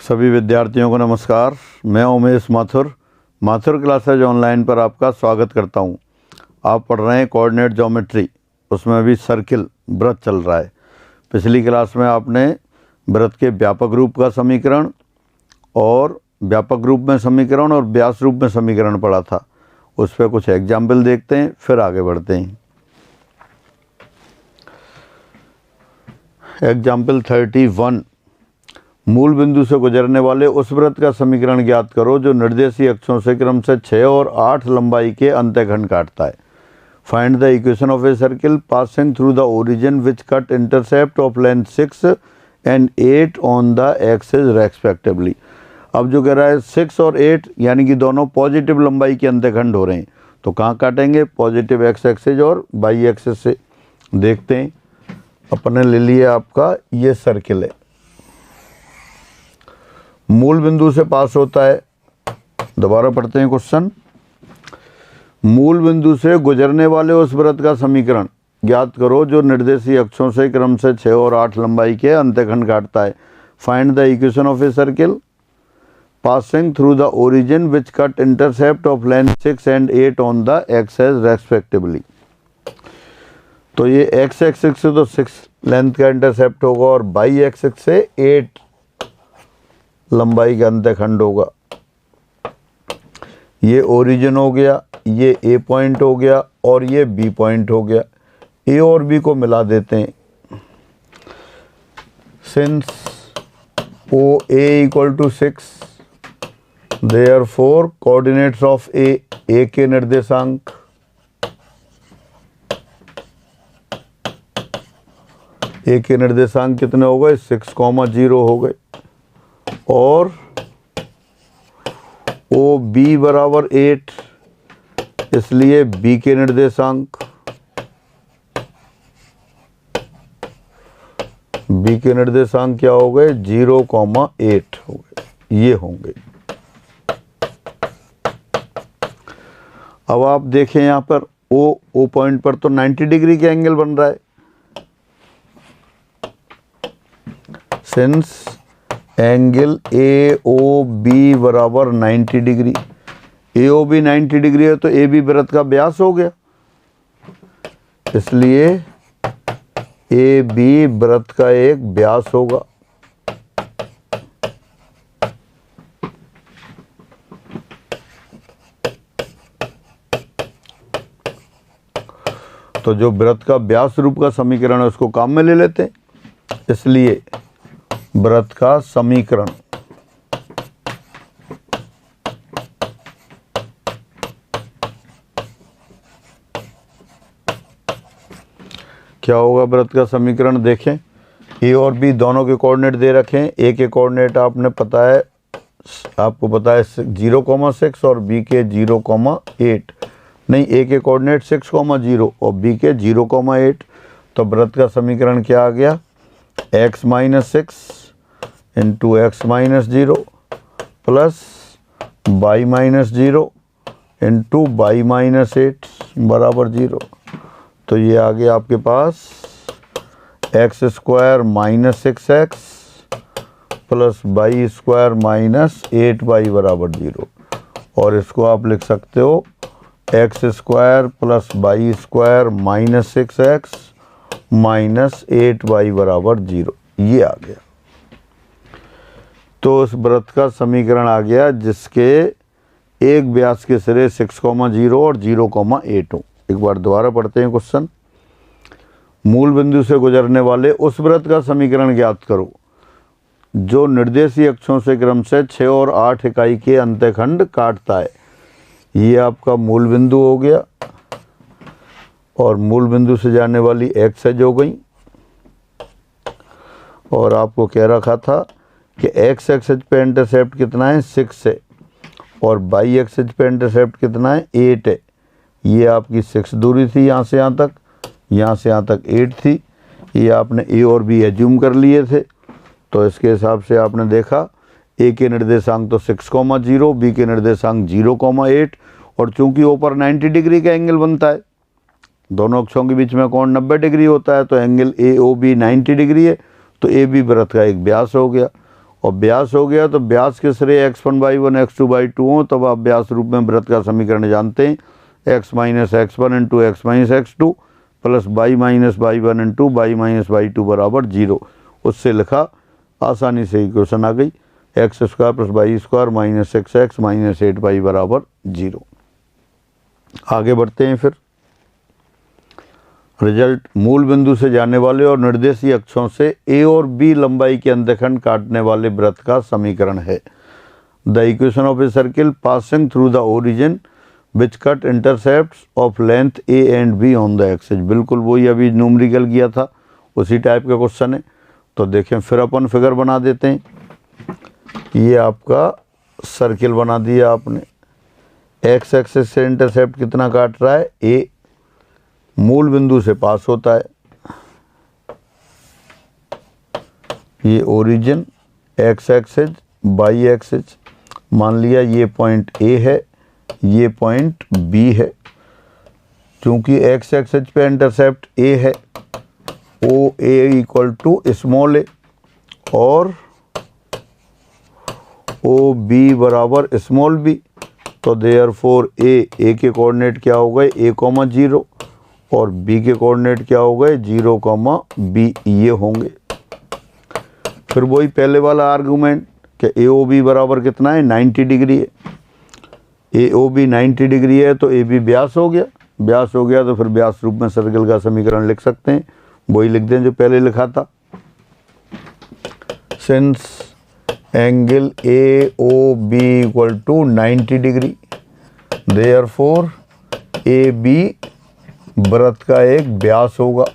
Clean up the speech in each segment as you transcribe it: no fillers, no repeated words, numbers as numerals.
सभी विद्यार्थियों को नमस्कार। मैं उमेश माथुर क्लासेज ऑनलाइन पर आपका स्वागत करता हूं। आप पढ़ रहे हैं कोऑर्डिनेट ज्योमेट्री, उसमें भी सर्किल वृत्त चल रहा है। पिछली क्लास में आपने वृत्त के व्यापक रूप का समीकरण और व्यापक रूप में समीकरण और व्यास रूप में समीकरण पढ़ा था। उस पर कुछ एग्जाम्पल देखते हैं, फिर आगे बढ़ते हैं। एग्जाम्पल 31, मूल बिंदु से गुजरने वाले उस वृत्त का समीकरण ज्ञात करो जो निर्देशीय अक्षों से क्रम से 6 और 8 लंबाई के अंतःखंड काटता है। Find the equation of a circle passing through the origin which cut intercept of length 6 and 8 on the axis respectively. अब जो कह रहा है 6 और 8 यानी कि दोनों पॉजिटिव लंबाई के अंतःखंड हो रहे हैं, तो कहाँ काटेंगे? पॉजिटिव एक्स एक्सिस और वाई एक्सिस से। देखते हैं, अपने ले लिए आपका ये सर्किल है, मूल बिंदु से पास होता है। दोबारा पढ़ते हैं क्वेश्चन। मूल बिंदु से गुजरने वाले उस वृत्त का समीकरण ज्ञात करो जो निर्देशीय अक्षों से क्रम से 6 और 8 लंबाई के अंतःखंड काटता है। Find the equation of a circle passing through the origin which cut intercept of length 6 and 8 on the axis respectively. तो ये एक्स एक्सिस से तो 6 लेंथ का इंटरसेप्ट होगा और वाई एक्सिस से 8 लंबाई का अंतःखंड होगा। ये ओरिजिन हो गया, ये ए पॉइंट हो गया और ये बी पॉइंट हो गया। ए और बी को मिला देते हैं। Since O A equal to 6, therefore coordinates of A के निर्देशांक ए के निर्देशांक कितने हो गए? 6,0 हो गए। और ओ बी बराबर 8, इसलिए बी के निर्देशांक क्या हो गए? 0,8 हो गए, ये होंगे। अब आप देखें यहाँ पर ओ पॉइंट पर तो 90 डिग्री के एंगल बन रहा है। Since angle A O B बराबर 90 डिग्री, ए ओ बी 90 डिग्री है तो ए बी वृत्त का व्यास हो गया, इसलिए ए बी वृत्त का एक व्यास होगा। तो जो वृत्त का व्यास रूप का समीकरण है उसको काम में ले लेते हैं, इसलिए वृत्त का समीकरण क्या होगा? वृत्त का समीकरण देखें, ए और बी दोनों के कोऑर्डिनेट दे रखे हैं। ए के कोऑर्डिनेट आपको पता है 0,6 और बी के 0,8। नहीं, ए के कोऑर्डिनेट 6,0 और बी के 0,8। तो वृत्त का समीकरण क्या आ गया? x - 6 into x - 0 plus y - 0 into y - 8 बराबर 0। तो ये आ गया आपके पास x² - 6x plus y² - 8y बराबर 0। और इसको आप लिख सकते हो x² plus y² - 6x minus 8y बराबर 0। ये आ गया। तो उस वृत्त का समीकरण आ गया जिसके एक व्यास के सिरे 6,0 और 0,8 हो। एक बार दोबारा पढ़ते हैं क्वेश्चन। मूल बिंदु से गुजरने वाले उस वृत्त का समीकरण ज्ञात करो जो निर्देशीय अक्षों से क्रम से 6 और 8 इकाई के अंतःखंड काटता है। ये आपका मूल बिंदु हो गया और मूल बिंदु से जाने वाली एक्स एज हो गई। और आपको कह रखा था कि एक्स एक्सिस पे इंटरसेप्ट कितना है? 6 है और वाई एक्सिस पे इंटरसेप्ट कितना है? 8 है। ये आपकी 6 दूरी थी यहाँ से यहाँ तक, यहाँ से यहाँ तक 8 थी। ये आपने ए और बी एज्यूम कर लिए थे, तो इसके हिसाब से आपने देखा ए के निर्देशांक तो 6,0, बी के निर्देशांक 0,8। और चूंकि ऊपर 90 डिग्री का एंगल बनता है, दोनों अक्षों के बीच में कोण 90 डिग्री होता है, तो angle A O B 90 degree है, तो ए बी वृत्त का एक व्यास हो गया। और व्यास हो गया, तो व्यास के श्रेय x1/1 x2/2 हो, तब आप व्यास रूप में वृत्त का समीकरण जानते हैं, x minus x1 into x minus x2 plus y minus y1 into y minus y2 बराबर 0। उससे लिखा, आसानी से इक्वेशन आ गई, x square plus Y square minus 6x minus 8y बराबर 0। आगे बढ़ते हैं फिर। रिजल्ट, मूल बिंदु से जाने वाले और निर्देशीय अक्षों से a और b लंबाई के अंतखंड काटने वाले वृत्त का समीकरण है। The equation of a circle passing through the origin which cut intercepts of length a and b on the axis. बिल्कुल वही अभी न्यूमेरिकल किया था, उसी टाइप का क्वेश्चन है। तो देखें, फिर अपन फिगर बना देते हैं। ये आपका सर्किल बना दिया आपने, एक्स एक्सिस से इंटरसेप्ट कितना काट रहा है, a, मूल बिंदु से पास होता है, ये origin, X axis, Y axis, मान लिया ये पॉइंट A है, ये पॉइंट B है। क्योंकि एक्स एक्सिस पे इंटरसेप्ट A है, OA equal to small a और OB बराबर स्मॉल b, तो देयरफॉर A के कोऑर्डिनेट क्या हो गए, a,0 और B के कोऑर्डिनेट क्या हो गए, 0, B, ये होंगे। फिर वही पहले वाला आर्गूमेंट कि AOB बराबर कितना है, 90 डिग्री है। AOB 90 डिग्री है तो AB व्यास हो गया, व्यास हो गया तो फिर व्यास रूप में सर्किल का समीकरण लिख सकते हैं, वही लिख दें जो पहले लिखा था। Since angle AOB equal to 90 डिग्री, देयरफॉर AB वृत्त का एक व्यास होगा।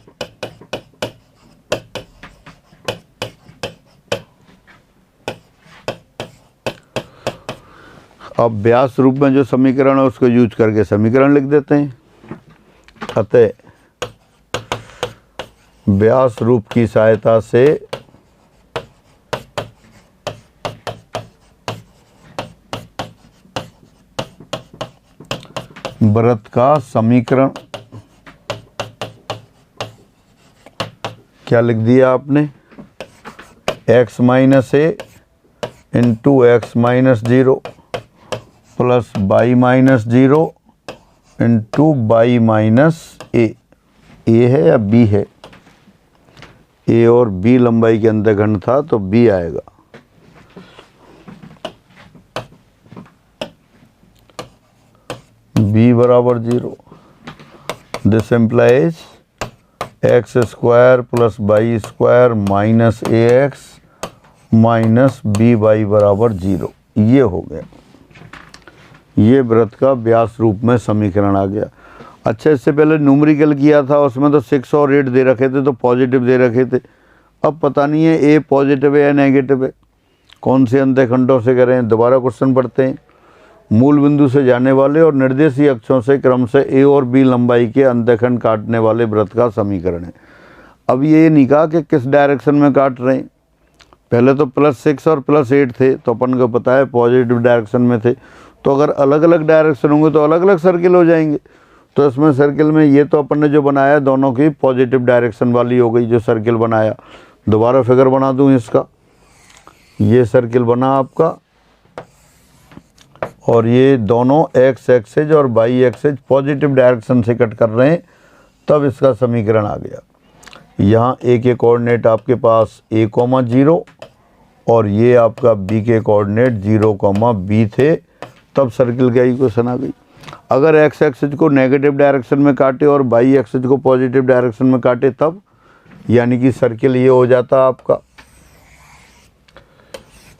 अब व्यास रूप में जो समीकरण है उसको यूज करके समीकरण लिख देते हैं। अतः व्यास रूप की सहायता से वृत्त का समीकरण क्या लिख दिया आपने, x minus a into X minus 0 plus y minus 0 into y minus a है या b है, a और b लंबाई के अंतखंड था तो b आएगा। b बराबर 0, this implies x square plus Y square minus ax minus by बराबर 0, ये हो गया। ये वृत्त का व्यास रूप में समीकरण आ गया। अच्छा, इससे पहले न्यूमेरिकल किया था, उसमें तो 6 और 8 दे रखे थे, तो पॉजिटिव दे रखे थे। अब पता नहीं है ए पॉजिटिव है या नेगेटिव है, कौन से अंतखंडों से करें। दोबारा क्वेश्चन पढ़ते हैं। मूल बिंदु से जाने वाले और निर्देशीय अक्षों से क्रम से a और b लंबाई के अंतखंड काटने वाले वृत्त का समीकरण है। अब ये नहीं कहा कि किस डायरेक्शन में काट रहे हैं, पहले तो +6 और +8 थे तो अपन को पता है पॉजिटिव डायरेक्शन में थे, तो अगर अलग अलग डायरेक्शन होंगे तो अलग अलग सर्किल हो जाएंगे। तो इसमें सर्किल में ये तो अपन ने जो बनाया दोनों की पॉजिटिव डायरेक्शन वाली हो गई जो सर्किल बनाया। दोबारा फिगर बना दूं इसका, ये सर्किल बना आपका और ये दोनों एक्स एक्सिस और वाई एक्सिस पॉजिटिव डायरेक्शन से कट कर रहे हैं, तब इसका समीकरण आ गया। यहाँ ए के कोऑर्डिनेट आपके पास a,0 और ये आपका b के कोऑर्डिनेट 0, b थे, तब सर्किल का इक्वेशन आ गई। अगर एक्स एक्सिस को नेगेटिव डायरेक्शन में काटे और वाई एक्सिस को पॉजिटिव डायरेक्शन में काटे तब, यानी कि सर्किल ये हो जाता आपका।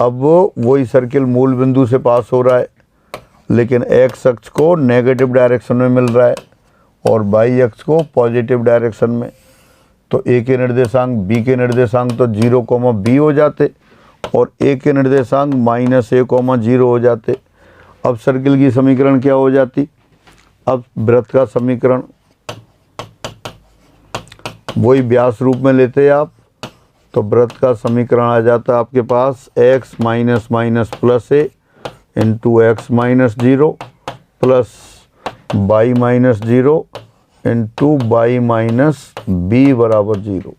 अब वही सर्किल मूल बिंदु से पास हो रहा है, लेकिन एक्स अक्ष को नेगेटिव डायरेक्शन में मिल रहा है और वाई अक्ष को पॉजिटिव डायरेक्शन में, तो ए के निर्देशांक बी के निर्देशांक तो 0, b हो जाते और ए के निर्देशांक -a, 0 हो जाते। अब सर्किल की समीकरण क्या हो जाती, अब वृत्त का समीकरण वही व्यास रूप में लेते हैं आप, तो वृत्त का समीकरण आ जाता है आपके पास x minus minus plus a into X minus 0 plus y minus 0 into y minus b बराबर 0।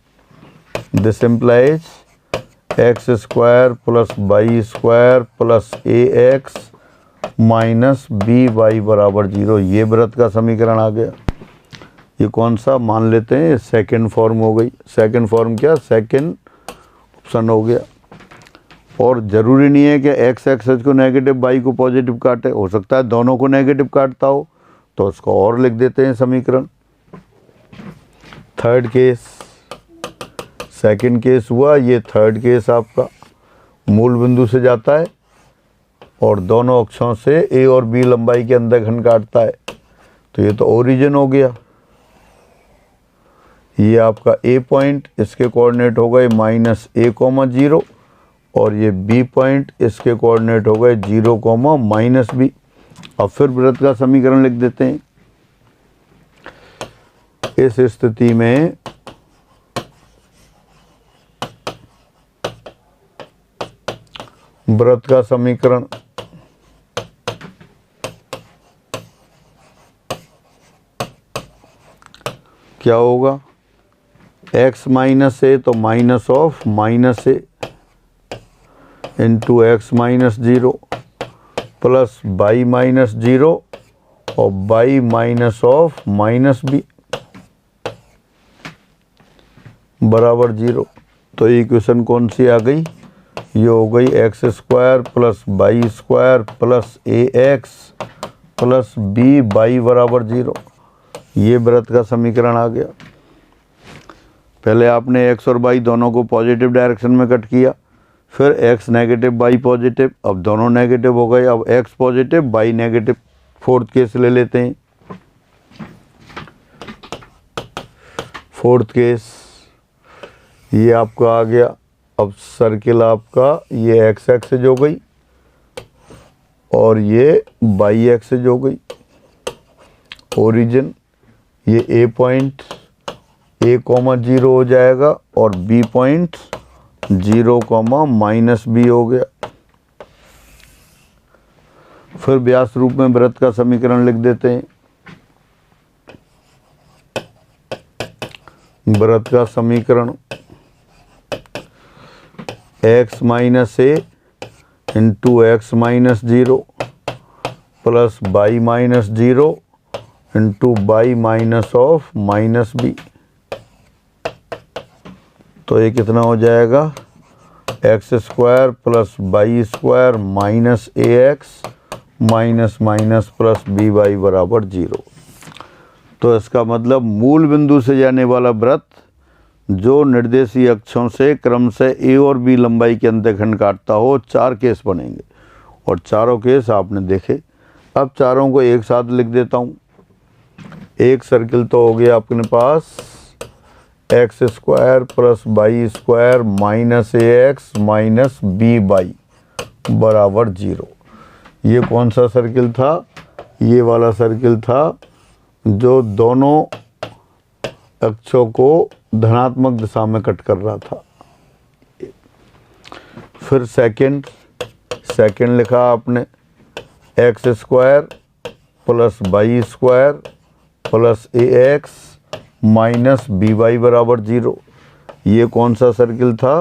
This implies x square plus Y square plus A X minus B Y बराबर 0। ये वृत्त का समीकरण आ गया। ये कौन सा मान लेते हैं, सेकंड फॉर्म हो गई। सेकंड फॉर्म क्या, सेकंड ऑप्शन हो गया। और ज़रूरी नहीं है कि एक्स एक्स को नेगेटिव वाई को पॉजिटिव काटे, हो सकता है दोनों को नेगेटिव काटता हो, तो उसको और लिख देते हैं समीकरण। थर्ड केस, सेकंड केस हुआ, ये थर्ड केस आपका मूल बिंदु से जाता है और दोनों अक्षों से ए और बी लंबाई के अंदर खंड काटता है, तो ये तो ओरिजिन हो गया। ये आपका ए पॉइंट, इसके कोऑर्डिनेट हो गए -a,0 और ये बी पॉइंट, इसके कोऑर्डिनेट हो गए 0, -b। अब फिर वृत्त का समीकरण लिख देते हैं। इस स्थिति में वृत्त का समीकरण क्या होगा, x माइनस ए तो minus of minus A into X minus 0 plus Y minus 0 और Y minus of minus B बराबर 0। तो इक्वेशन कौन सी आ गई, ये हो गई X square plus Y square plus A X plus B Y बराबर 0। ये वृत्त का समीकरण आ गया। पहले आपने एक्स और वाई दोनों को पॉजिटिव डायरेक्शन में कट किया, फिर एक्स नेगेटिव वाई पॉजिटिव, अब दोनों नेगेटिव हो गए, अब X positive Y negative. Fourth case ले लेते हैं। फोर्थ केस ये आपका आ गया। अब सर्किल आपका ये एक्स एक्सिस हो गई और ये वाई एक्सिस हो गई। ओरिजिन ये ए पॉइंट a,0 हो जाएगा और बी पॉइंट 0, -b हो गया। फिर व्यास रूप में वृत्त का समीकरण लिख देते हैं। वृत्त का समीकरण x minus A into X minus 0 plus Y minus 0 into Y minus of minus B. तो ये कितना हो जाएगा, X square plus Y square minus A X minus minus plus B Y बराबर 0। तो इसका मतलब मूल बिंदु से जाने वाला वृत्त जो निर्देशीय अक्षों से क्रमशः ए और बी लंबाई के अंतःखंड काटता हो, 4 केस बनेंगे और चारों केस आपने देखे। अब चारों को एक साथ लिख देता हूँ। एक सर्किल तो हो गया अपने पास X square plus Y square minus A X minus B Y बराबर 0। ये कौन सा सर्किल था, ये वाला सर्किल था जो दोनों अक्षों को धनात्मक दिशा में कट कर रहा था। फिर सेकंड लिखा आपने x square plus Y square plus A X minus B Y बराबर 0। ये कौन सा सर्किल था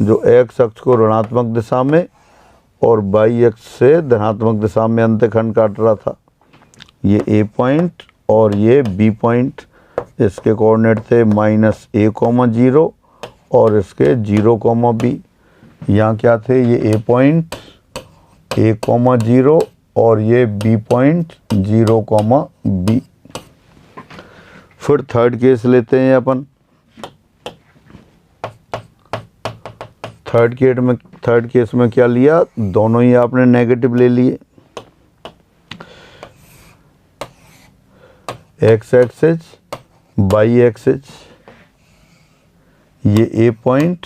जो एक्स अक्ष को ऋणात्मक दिशा में और वाई अक्ष से धनात्मक दिशा में अंतःखंड काट रहा था। ये ए पॉइंट और ये बी पॉइंट, इसके कोऑर्डिनेट थे -a,0 और इसके 0, b। यहाँ क्या थे, ये ए पॉइंट a,0 और ये बी पॉइंट 0, b। फिर थर्ड केस लेते हैं अपन। थर्ड केस में क्या लिया, दोनों ही आपने नेगेटिव ले लिए। एक्स एक्सिस वाई एक्सिस, ये ए पॉइंट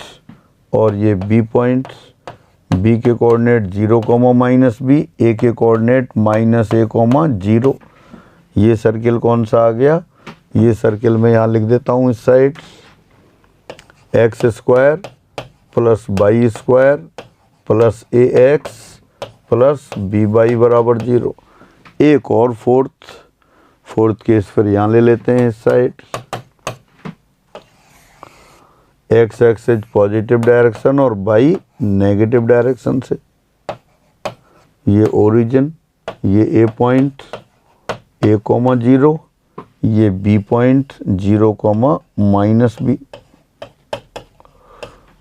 और ये बी पॉइंट, बी के कोऑर्डिनेट 0, -b, ए के कोऑर्डिनेट -a,0। ये सर्किल कौन सा आ गया, ये सर्किल में यहाँ लिख देता हूँ इस side X square plus Y square plus A X plus B Y बराबर 0। एक और फोर्थ केस फिर यहाँ ले लेते हैं इस side x axis positive direction और वाई नेगेटिव डायरेक्शन से। ये ओरिजिन, ये ए पॉइंट ए कॉमा 0, ये B point 0 comma minus B.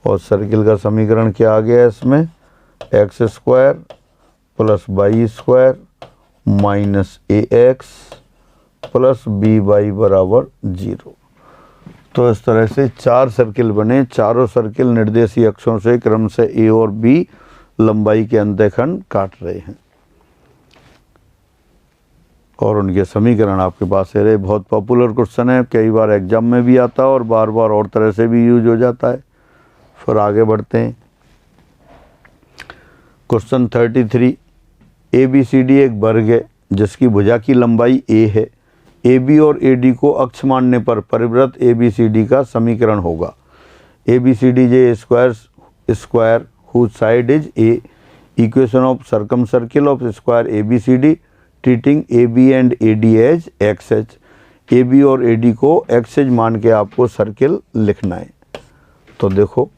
और सर्किल का समीकरण क्या आ गया इसमें, X square plus Y square minus A X plus B Y बराबर 0। तो इस तरह से 4 सर्किल बने। चारों सर्किल निर्देशीय अक्षों से क्रम से ए और बी लंबाई के अंतःखंड काट रहे हैं और उनके समीकरण आपके पास है। बहुत पॉपुलर क्वेश्चन है, कई बार एग्जाम में भी आता है और बार बार और तरह से भी यूज हो जाता है। फिर आगे बढ़ते हैं। Question 33, A B C D एक वर्ग है जिसकी भुजा की लंबाई ए है। ए बी और ए डी को अक्ष मानने पर परिवृत्त ए बी सी डी का समीकरण होगा। ए बी सी डी जे square whose side is A, equation of circumcircle of square A B C D treating A B and A D as axes. A B और A D को axes मान के आपको circle लिखना है। तो देखो,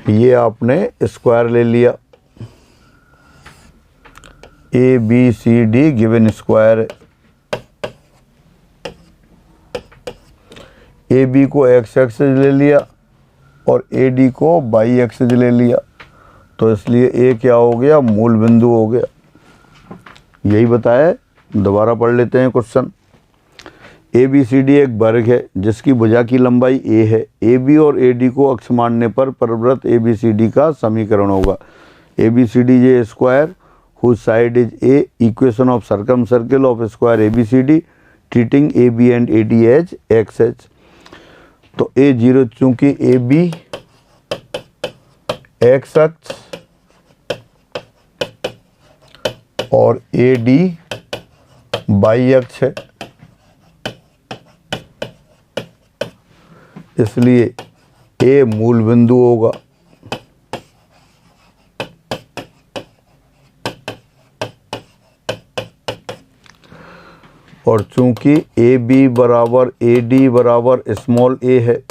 ये आपने स्क्वायर ले लिया, A B C D given square है। ए बी को एक्स एक्सिस ले लिया और ए डी को वाई एक्सिस ले लिया। तो इसलिए ए क्या हो गया, मूल बिंदु हो गया। यही बताया, दोबारा पढ़ लेते हैं question. A B C D एक वर्ग है जिसकी भुजा की लंबाई ए है। ए बी और ए डी को अक्ष मानने पर परिवृत्त ए बी सी डी का समीकरण होगा। ए बी सी डी जे square whose side is A, equation of circumcircle of square A B C D treating A B and A D as axes. तो A 0 चूंकि A B x अक्ष और A D Y अक्ष है, इसलिए ए मूल बिंदु होगा। और चूंकि ए बी बराबर ए डी बराबर स्मॉल ए है,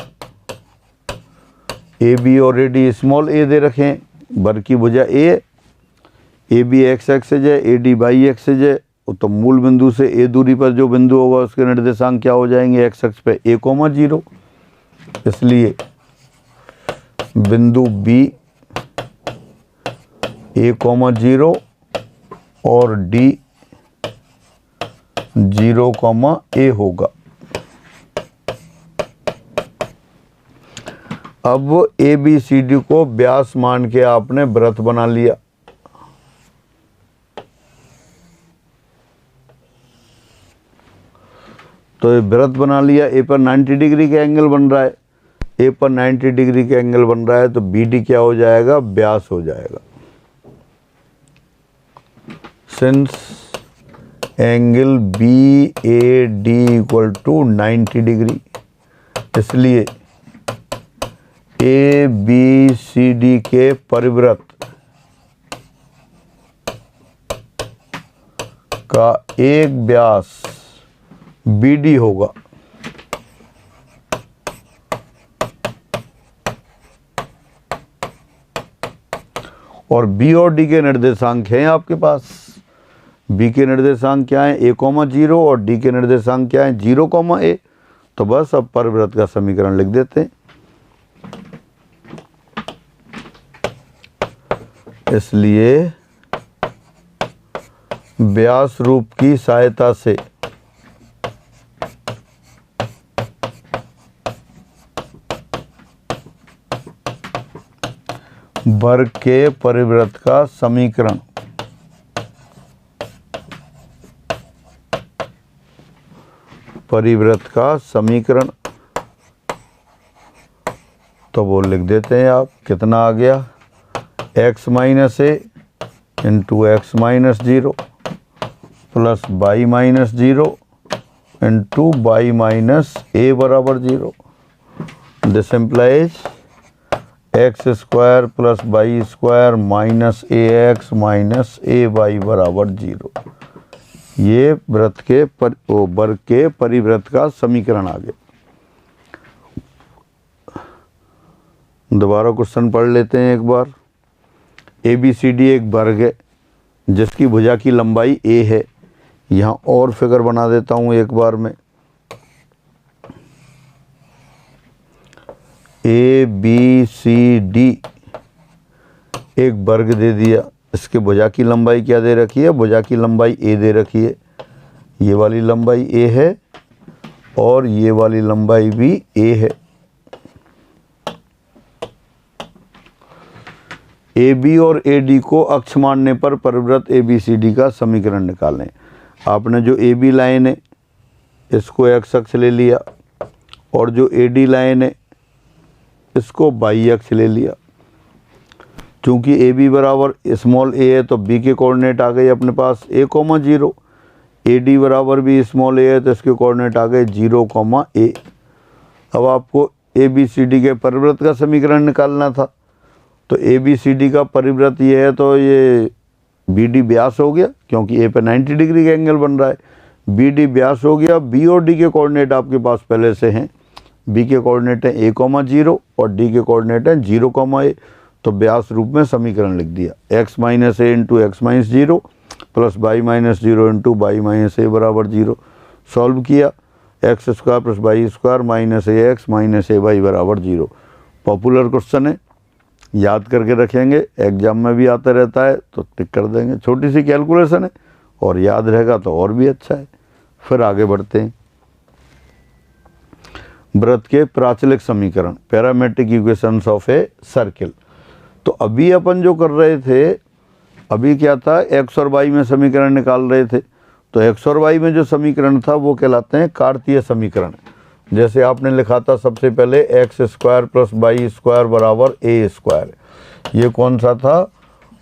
ए बी और ए डी स्मॉल ए दे रखें, वर्ग की भुजा ए बी एक्स एक्सिस है, ए डी वाई एक्सिस है। तो मूल बिंदु से ए दूरी पर जो बिंदु होगा उसके निर्देशांक क्या हो जाएंगे, एक्स अक्ष पे ए कॉमा 0। इसलिए बिंदु बी ए कॉमा 0 और डी 0 कॉमा ए होगा। अब ए बी सी डी को व्यास मान के आपने वृत्त बना लिया। तो ये वृत्त बना लिया, ए पर 90 डिग्री का एंगल बन रहा है, ए पर 90 डिग्री का एंगल बन रहा है, तो बी डी क्या हो जाएगा, व्यास हो जाएगा। Since angle B A D equal to 90 degree, इसलिए ए बी सी डी के परिवृत्त का एक व्यास बी डी होगा। और बी और डी के निर्देशांक हैं आपके पास। बी के निर्देशांक क्या है, ए कॉमा 0 और डी के निर्देशांक क्या है, 0 कॉमा ए। तो बस अब परिवृत्त का समीकरण लिख देते हैं। इसलिए व्यास रूप की सहायता से वर्ग के परिवृत्त का समीकरण तो वो लिख देते हैं आप। कितना आ गया, x minus A into X minus 0 plus Y minus 0 into Y minus A बराबर 0। This implies x square plus Y square minus A X minus A Y बराबर 0। ये वर्ग के परिवृत्त का समीकरण आ गया। दोबारा क्वेश्चन पढ़ लेते हैं एक बार। ABCD एक वर्ग है जिसकी भुजा की लंबाई a है। यहाँ और फिगर बना देता हूँ एक बार में। ABCD एक वर्ग दे दिया, इसके भुजा की लंबाई क्या दे रखी है? भुजा की लंबाई a दे रखी है। ये वाली लंबाई a है और ये वाली लंबाई भी a है। AB और AD को अक्ष मानने पर परिवृत्त ABCD का समीकरण निकालें। आपने जो AB लाइन है इसको x अक्ष ले लिया और जो AD लाइन है इसको y अक्ष ले लिया। चूँकि AB बराबर स्मॉल a है तो B के कोऑर्डिनेट आ गए अपने पास a, 0। AD बराबर भी स्मॉल a है तो इसके कोऑर्डिनेट आ गए 0, a। अब आपको ABCD के परिवृत्त का समीकरण निकालना था, तो ABCD का परिवृत्त ये है तो ये BD व्यास हो गया, क्योंकि A पे 90 डिग्री का एंगल बन रहा है। BD व्यास हो गया। B और D के कोऑर्डिनेट आपके पास पहले से हैं। B के कोऑर्डिनेट हैं a, 0 और D के कोऑर्डिनेट हैं 0, a। तो व्यास रूप में समीकरण लिख दिया। x minus a into X minus 0 plus y minus 0 into y minus a बराबर 0। सॉल्व किया, X square plus Y square minus ax minus ay बराबर 0। पॉपुलर क्वेश्चन है, याद करके रखेंगे, एग्जाम में भी आता रहता है तो टिक कर देंगे। छोटी सी कैलकुलेशन है और याद रहेगा तो और भी अच्छा है। फिर आगे बढ़ते हैं। वृत्त के प्राचलिक समीकरण, parametric equations of a circle. तो अभी अपन जो कर रहे थे, अभी क्या था, x और y में समीकरण निकाल रहे थे। तो x और y में जो समीकरण था वो कहलाते हैं कार्तीय समीकरण। जैसे आपने लिखा था सबसे पहले X square plus Y square बराबर a स्क्वायर। ये कौन सा था?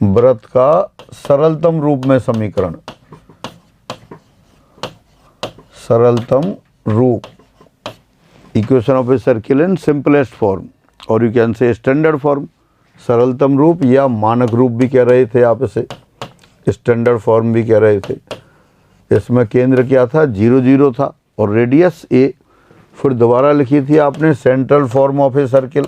वृत्त का सरलतम रूप में समीकरण, सरलतम रूप, equation of a circle in simplest form, और you can say standard form. सरलतम रूप या मानक रूप भी कह रहे थे आप इसे, स्टैंडर्ड फॉर्म भी कह रहे थे। इसमें केंद्र क्या था? 0, 0 था और रेडियस a। फिर दोबारा लिखी थी आपने central form of a circle,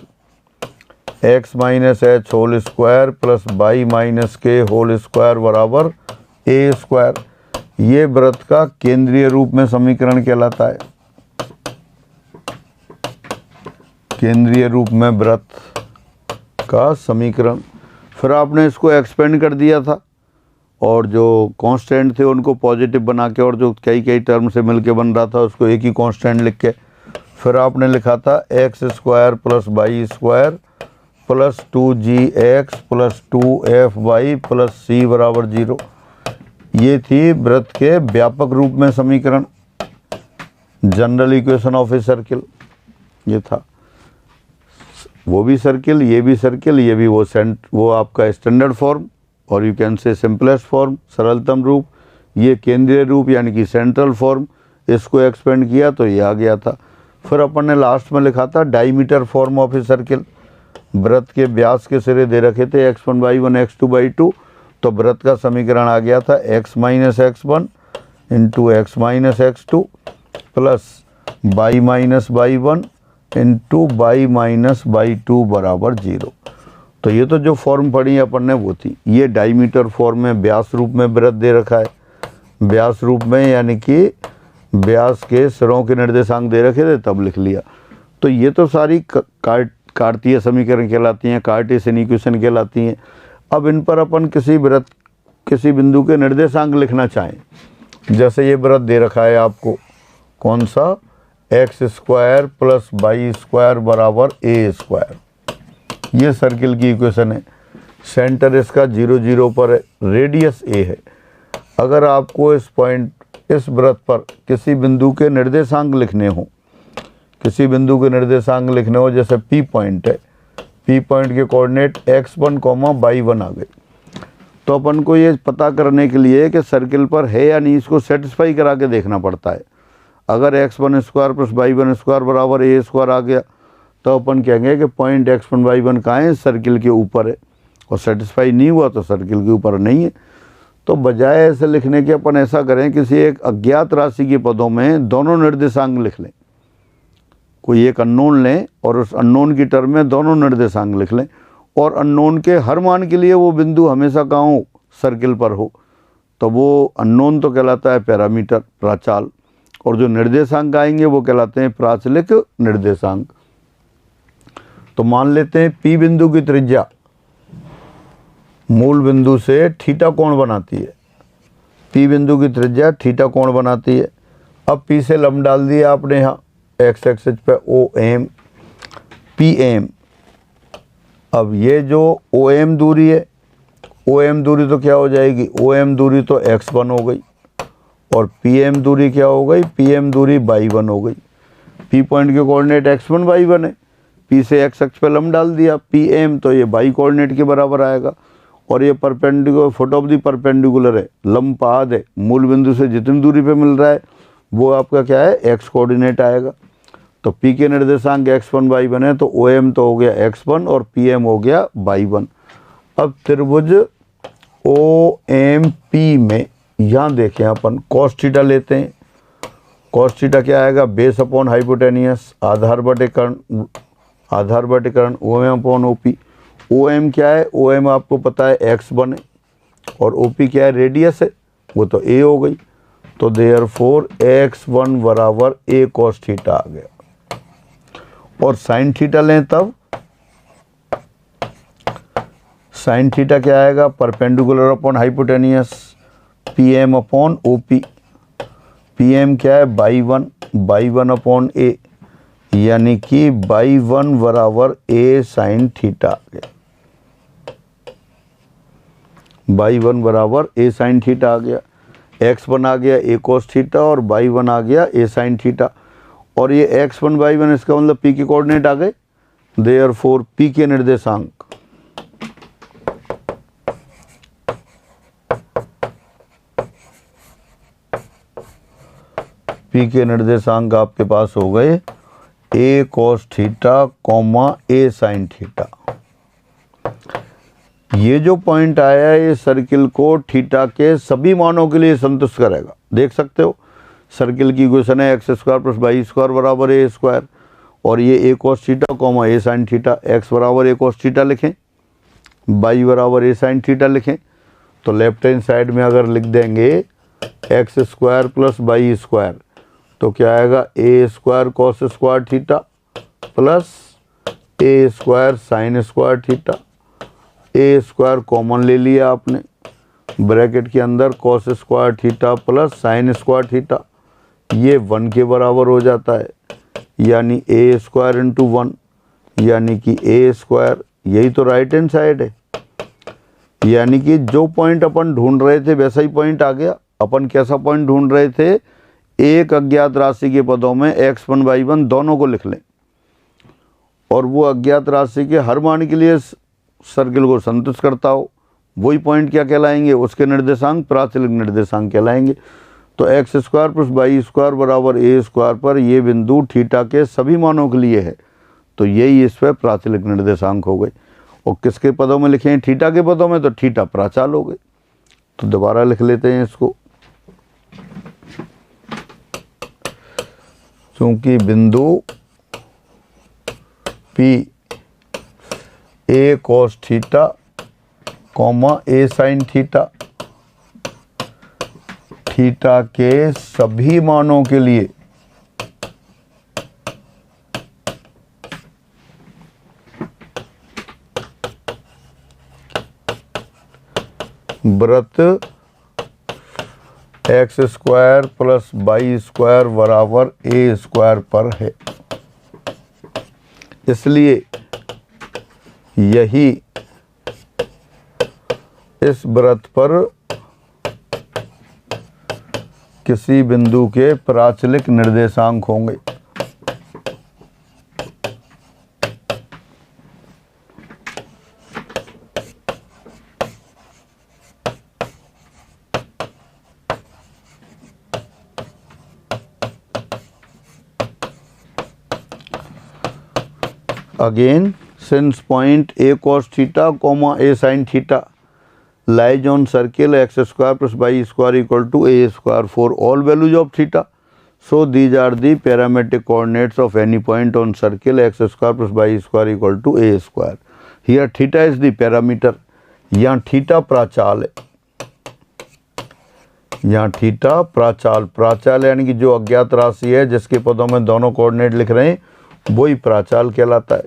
x minus H whole square plus Y minus के होल स्क्वायर बराबर a स्क्वायर। ये वृत्त का केंद्रीय रूप में समीकरण कहलाता है, केंद्रीय रूप में वृत्त का समीकरण। फिर आपने इसको एक्सपेंड कर दिया था और जो कांस्टेंट थे उनको पॉजिटिव बना के, और जो कई टर्म से मिलके बन रहा था उसको एक ही कांस्टेंट लिख के, फिर आपने लिखा था X square plus Y square plus 2gx plus 2fy plus c बराबर 0। ये थी वृत्त के व्यापक रूप में समीकरण, general equation of a circle. ये था, वो भी सर्किल, ये भी सर्किल, ये भी वो आपका स्टैंडर्ड फॉर्म, और यू कैन से सिंपलेस्ट फॉर्म, सरलतम रूप। ये केंद्रीय रूप यानी कि सेंट्रल फॉर्म। इसको एक्सपेंड किया तो ये आ गया था। फिर अपन ने लास्ट में लिखा था diameter form of a circle. वृत्त के व्यास के सिरे दे रखे थे x1/1 x2/2, तो वृत्त का समीकरण आ गया था x minus x1 into x minus x2 plus y minus y1 into y minus y2 बराबर 0। तो ये तो जो फॉर्म पढ़ी अपन ने वो थी। ये डायमीटर फॉर्म में व्यास रूप में वृत्त दे रखा है, व्यास रूप में यानी कि व्यास के सिरों के निर्देशांक दे रखे थे तब लिख लिया। तो ये तो सारी कार्तीय समीकरण कहलाती हैं, कार्टेशियन इक्वेशन कहलाती हैं। अब इन पर अपन किसी वृत्त, किसी बिंदु के निर्देशांक लिखना चाहें, जैसे ये वृत्त दे रखा है आपको, कौन सा, X square plus Y square बराबर a स्क्वायर। ये सर्किल की इक्वेशन है। सेंटर इसका 0, 0 पर है, रेडियस a है। अगर आपको इस पॉइंट, इस वृत्त पर किसी बिंदु के निर्देशांक लिखने हो, किसी बिंदु के निर्देशांक लिखने हो, जैसे P पॉइंट है, P पॉइंट के कोऑर्डिनेट x1, y1 आ गए, तो अपन को ये पता करने के लिए कि सर्किल पर है या नहीं, इसको सेटिस्फाई करा के देखना पड़ता है। अगर x1 square plus y1 square बराबर a स्क्वायर आ गया तो अपन कहेंगे कि पॉइंट x1 y1 कहाँ है, सर्किल के ऊपर है, और सेटिस्फाई नहीं हुआ तो सर्किल के ऊपर नहीं है। तो बजाय ऐसे लिखने के अपन ऐसा करें, किसी एक अज्ञात राशि के पदों में दोनों निर्देशांक लिख लें। कोई एक अननोन लें और उस अननोन की टर्म में दोनों निर्देशांक लिख लें और अननोन के हर मान के लिए वो बिंदु हमेशा कहाँ हो, सर्किल पर हो, तो वो अननोन तो कहलाता है पैरामीटर, प्राचाल, और जो निर्देशांक आएंगे वो कहलाते हैं प्राचलिक निर्देशांक। तो मान लेते हैं P बिंदु की त्रिज्या मूल बिंदु से थीटा कोण बनाती है। P बिंदु की त्रिज्या थीटा कोण बनाती है। अब P से लंब डाल दिया आपने यहाँ एक्स एक्सिस पे OM PM। अब ये जो OM दूरी है, OM दूरी तो क्या हो जाएगी, OM दूरी तो x1 हो गई और PM दूरी क्या हो गई, PM दूरी y1 हो गई। P पॉइंट के कोऑर्डिनेट x1 y1 है, P से x अक्ष पे लंब डाल दिया PM, तो ये y कोऑर्डिनेट के बराबर आएगा और ये perpendicular, foot of the perpendicular है, लंब पाद है, मूल बिंदु से जितनी दूरी पे मिल रहा है वो आपका क्या है, x कोऑर्डिनेट आएगा। तो P के निर्देशांक x1 y1 है, तो OM तो हो गया x1 और PM हो गया y1। अब त्रिभुज OMP में यहाँ देखें अपन cos थीटा लेते हैं। cos थीटा क्या आएगा, बेस अपॉन हाइपोटेनियस, आधार बटे कर्ण OM अपॉन OP। OM क्या है, OM आपको पता है x1 है और OP क्या है, रेडियस है, वो तो a हो गई। तो देयरफॉर x1 बराबर a cos थीटा आ गया। और साइन थीटा लें तब साइन थीटा क्या आएगा, perpendicular upon hypotenuse, PM upon OP। PM क्या है, y1 अपॉन a, यानी कि y1 बराबर a साइन थीटा आ गया। y1 बराबर a साइन थीटा आ गया। x1 आ गया a cos थीटा और y1 आ गया a साइन थीटा। और ये x1 y1 इसका मतलब P के कोऑर्डिनेट आ गए। देयरफॉर P के निर्देशांक आपके पास हो गए a cos theta comma a sine theta. ये जो पॉइंट आया ये सर्किल को थीटा के सभी मानों के लिए संतुष्ट करेगा। देख सकते हो सर्किल की इक्वेशन है x square plus Y square बराबर a स्क्वायर, और ये a cos theta comma a sine theta, x बराबर a cos थीटा लिखें, y बराबर a साइन थीटा लिखें। तो लेफ्ट हैंड साइड में अगर लिख देंगे x square plus Y square तो क्या आएगा, a square cos square theta plus a square sine square theta. a square common ले लिया आपने, ब्रैकेट के अंदर cos square theta plus sine square theta, ये 1 के बराबर हो जाता है, यानी a स्क्वायर इंटू 1, यानी कि a स्क्वायर, यही तो राइट हैंड साइड है। यानी कि जो पॉइंट अपन ढूंढ रहे थे वैसा ही पॉइंट आ गया। अपन कैसा पॉइंट ढूंढ रहे थे, एक अज्ञात राशि के पदों में x1 y1 दोनों को लिख लें और वो अज्ञात राशि के हर मान के लिए सर्किल को संतुष्ट करता हो, वही पॉइंट क्या कहलाएंगे, उसके निर्देशांक प्राचलिक निर्देशांक कहलाएंगे। तो x square plus Y square बराबर a स्क्वायर पर ये बिंदु थीटा के सभी मानों के लिए है, तो यही इस पर प्राचलिक निर्देशांक हो गए। और किसके पदों में लिखे हैं, थीटा के पदों में, तो थीटा प्राचाल हो गए। तो दोबारा लिख लेते हैं इसको, क्योंकि बिंदु P a cos theta comma a sine theta, theta के सभी मानों के लिए वृत्त x square plus Y square बराबर a स्क्वायर पर है। इसलिए यही इस वृत्त पर किसी बिंदु के प्राचलिक निर्देशांक होंगे। Again, since point a cos theta comma a sin theta lies on circle x square plus y square equal to a square for all values of theta, So these are the parametric coordinates of any point on circle x square plus y square equal to a square. Here theta is the parameter. यहाँ theta प्राचाल है, यहाँ theta प्राचाल, प्राचाल यानी कि जो अज्ञात राशि है जिसके पदों में दोनों कोऑर्डिनेट लिख रहे हैं वही प्राचाल कहलाता है।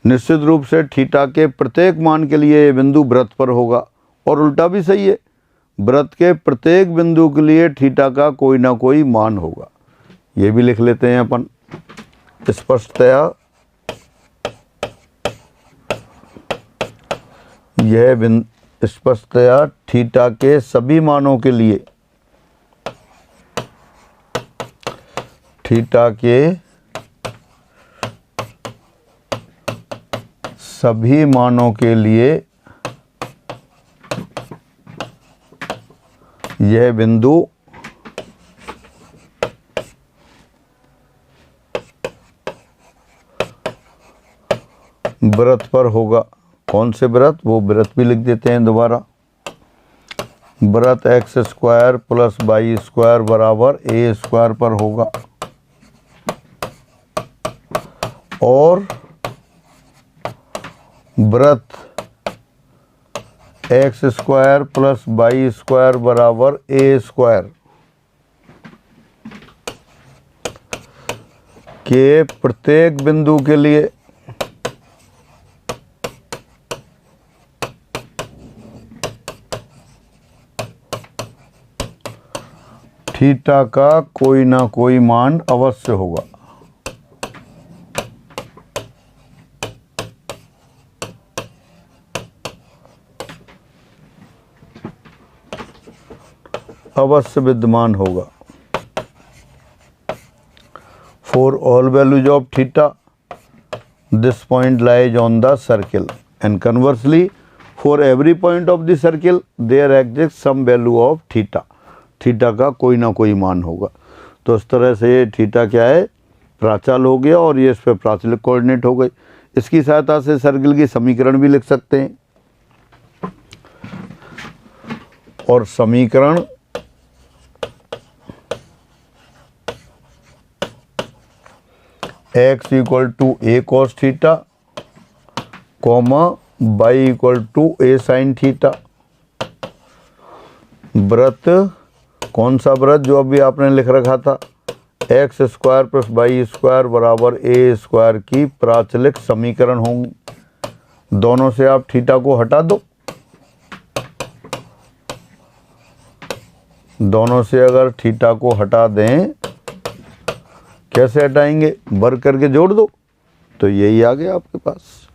निश्चित रूप से थीटा के प्रत्येक मान के लिए ये बिंदु वृत्त पर होगा, और उल्टा भी सही है, वृत्त के प्रत्येक बिंदु के लिए थीटा का कोई ना कोई मान होगा। ये भी लिख लेते हैं अपन स्पष्टतया। यह स्पष्टतया थीटा के सभी मानों के लिए, थीटा के सभी मानों के लिए यह बिंदु वृत्त पर होगा। कौन से वृत्त? वो वृत्त भी लिख देते हैं दोबारा। वृत्त x square plus Y square बराबर ए स्क्वायर पर होगा, और वृत्त x square plus Y square बराबर ए स्क्वायर के प्रत्येक बिंदु के लिए थीटा का कोई ना कोई मान अवश्य होगा। अवश्य विद्यमान होगा। For all values of theta this point lies on the circle, and conversely for every point of the circle there exist some value of theta. Theta का कोई ना कोई मान होगा। तो इस तरह से ये थीटा क्या है? प्राचाल हो गया, और ये इस पर प्राचलिक कोऑर्डिनेट हो गई। इसकी सहायता से सर्किल की समीकरण भी लिख सकते हैं, और समीकरण x equal to A cos theta comma y equal to A sine theta. वृत्त कौन सा वृत्त? जो अभी आपने लिख रखा था, X square plus Y square बराबर ए स्क्वायर की प्राचलिक समीकरण होंगी। दोनों से आप थीटा को हटा दो, दोनों से अगर थीटा को हटा दें, कैसे हटाएंगे? वर्ग करके जोड़ दो, तो यही आ गया आपके पास।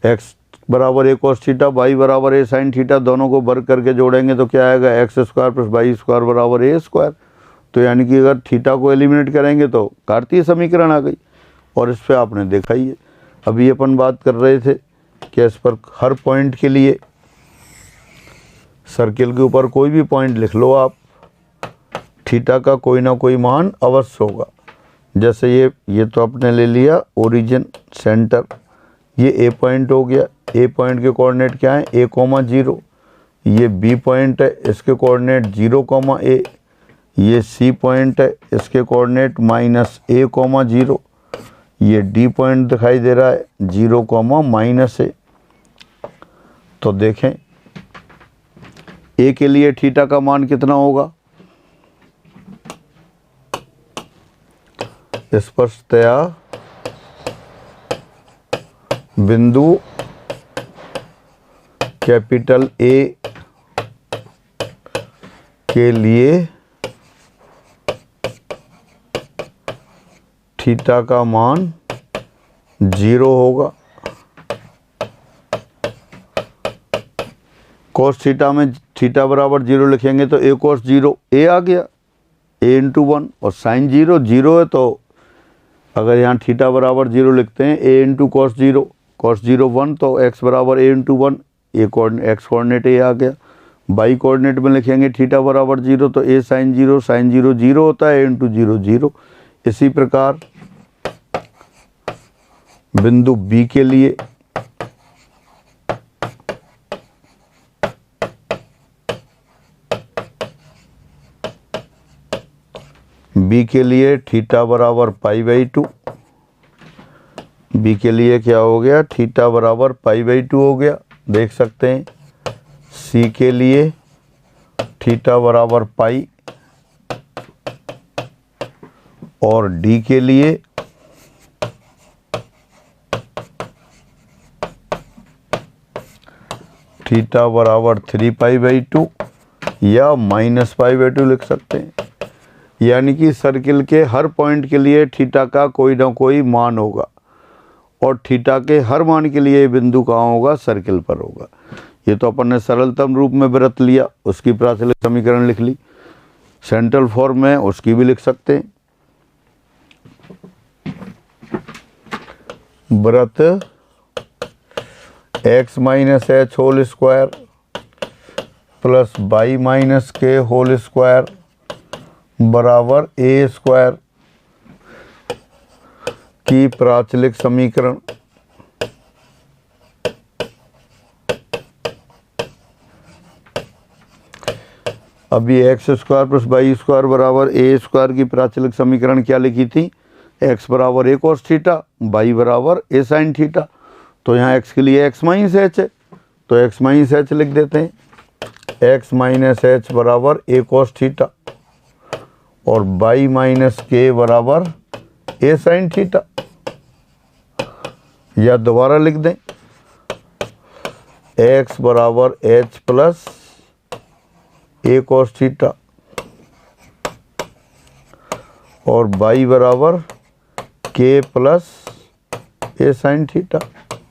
x बराबर ए कॉस थीटा, y बराबर ए साइन थीटा, दोनों को वर्ग करके जोड़ेंगे तो क्या आएगा? X square plus Y square बराबर ए स्क्वायर। तो यानी कि अगर थीटा को एलिमिनेट करेंगे तो कार्तीय समीकरण आ गई, और इस पर आपने देखा ही है। अभी अपन बात कर रहे थे कि इस पर हर पॉइंट के लिए, सर्किल के ऊपर कोई भी पॉइंट लिख लो आप, थीटा का कोई ना कोई मान अवश्य होगा। जैसे ये तो आपने ले लिया ओरिजिन सेंटर, ये ए पॉइंट हो गया। ए पॉइंट के कोऑर्डिनेट क्या है? ए कॉमा 0। ये बी पॉइंट है, इसके कोऑर्डिनेट 0 कॉमा ए। ये सी पॉइंट है, इसके कोऑर्डिनेट माइनस ए कॉमा 0। ये डी पॉइंट दिखाई दे रहा है 0 कॉमा माइनस ए। तो देखें ए के लिए थीटा का मान कितना होगा? स्पष्टतया बिंदु कैपिटल ए के लिए थीटा का मान 0 होगा। कोस थीटा में थीटा बराबर 0 लिखेंगे तो ए कोस 0 ए आ गया, ए इंटू 1, और साइन 0 0 है, तो अगर यहाँ थीटा बराबर 0 लिखते हैं, ए इंटू कॉस 0, कॉस 0 1, तो एक्स बराबर ए इंटू 1, ए कोऑर्डिनेट एक्स कोऑर्डिनेट ए आ गया। बाई कोऑर्डिनेट में लिखेंगे थीटा बराबर 0, तो ए साइन 0, साइन 0 0 होता है, ए इंटू 0 0। इसी प्रकार बिंदु बी के लिए बी के लिए थीटा बराबर π/2, बी के लिए क्या हो गया, थीटा बराबर π/2 हो गया, देख सकते हैं। सी के लिए थीटा बराबर पाई, और डी के लिए थीटा बराबर 3π/2 या -π/2 लिख सकते हैं। यानी कि सर्किल के हर पॉइंट के लिए थीटा का कोई ना कोई मान होगा, और थीटा के हर मान के लिए बिंदु कहाँ होगा, सर्किल पर होगा। ये तो अपन ने सरलतम रूप में व्रत लिया, उसकी प्राचलिक समीकरण लिख ली। सेंट्रल फॉर्म में उसकी भी लिख सकते हैं। व्रत x minus H whole square plus y minus के होल स्क्वायर बराबर ए स्क्वायर की प्राचलिक समीकरण। अभी x square plus Y square बराबर ए स्क्वायर की प्राचलिक समीकरण क्या लिखी थी, एक्स बराबर ए कोस थीटा, वाई बराबर ए साइन थीटा। तो यहाँ एक्स के लिए एक्स माइनस एच है, तो एक्स माइनस एच लिख देते हैं। एक्स माइनस एच बराबर ए कोस थीटा, और वाई माइनस के बराबर ए साइन थीटा, या दोबारा लिख दें, एक्स बराबर एच प्लस ए कोस थीटा, और वाई बराबर के प्लस ए साइन थीटा,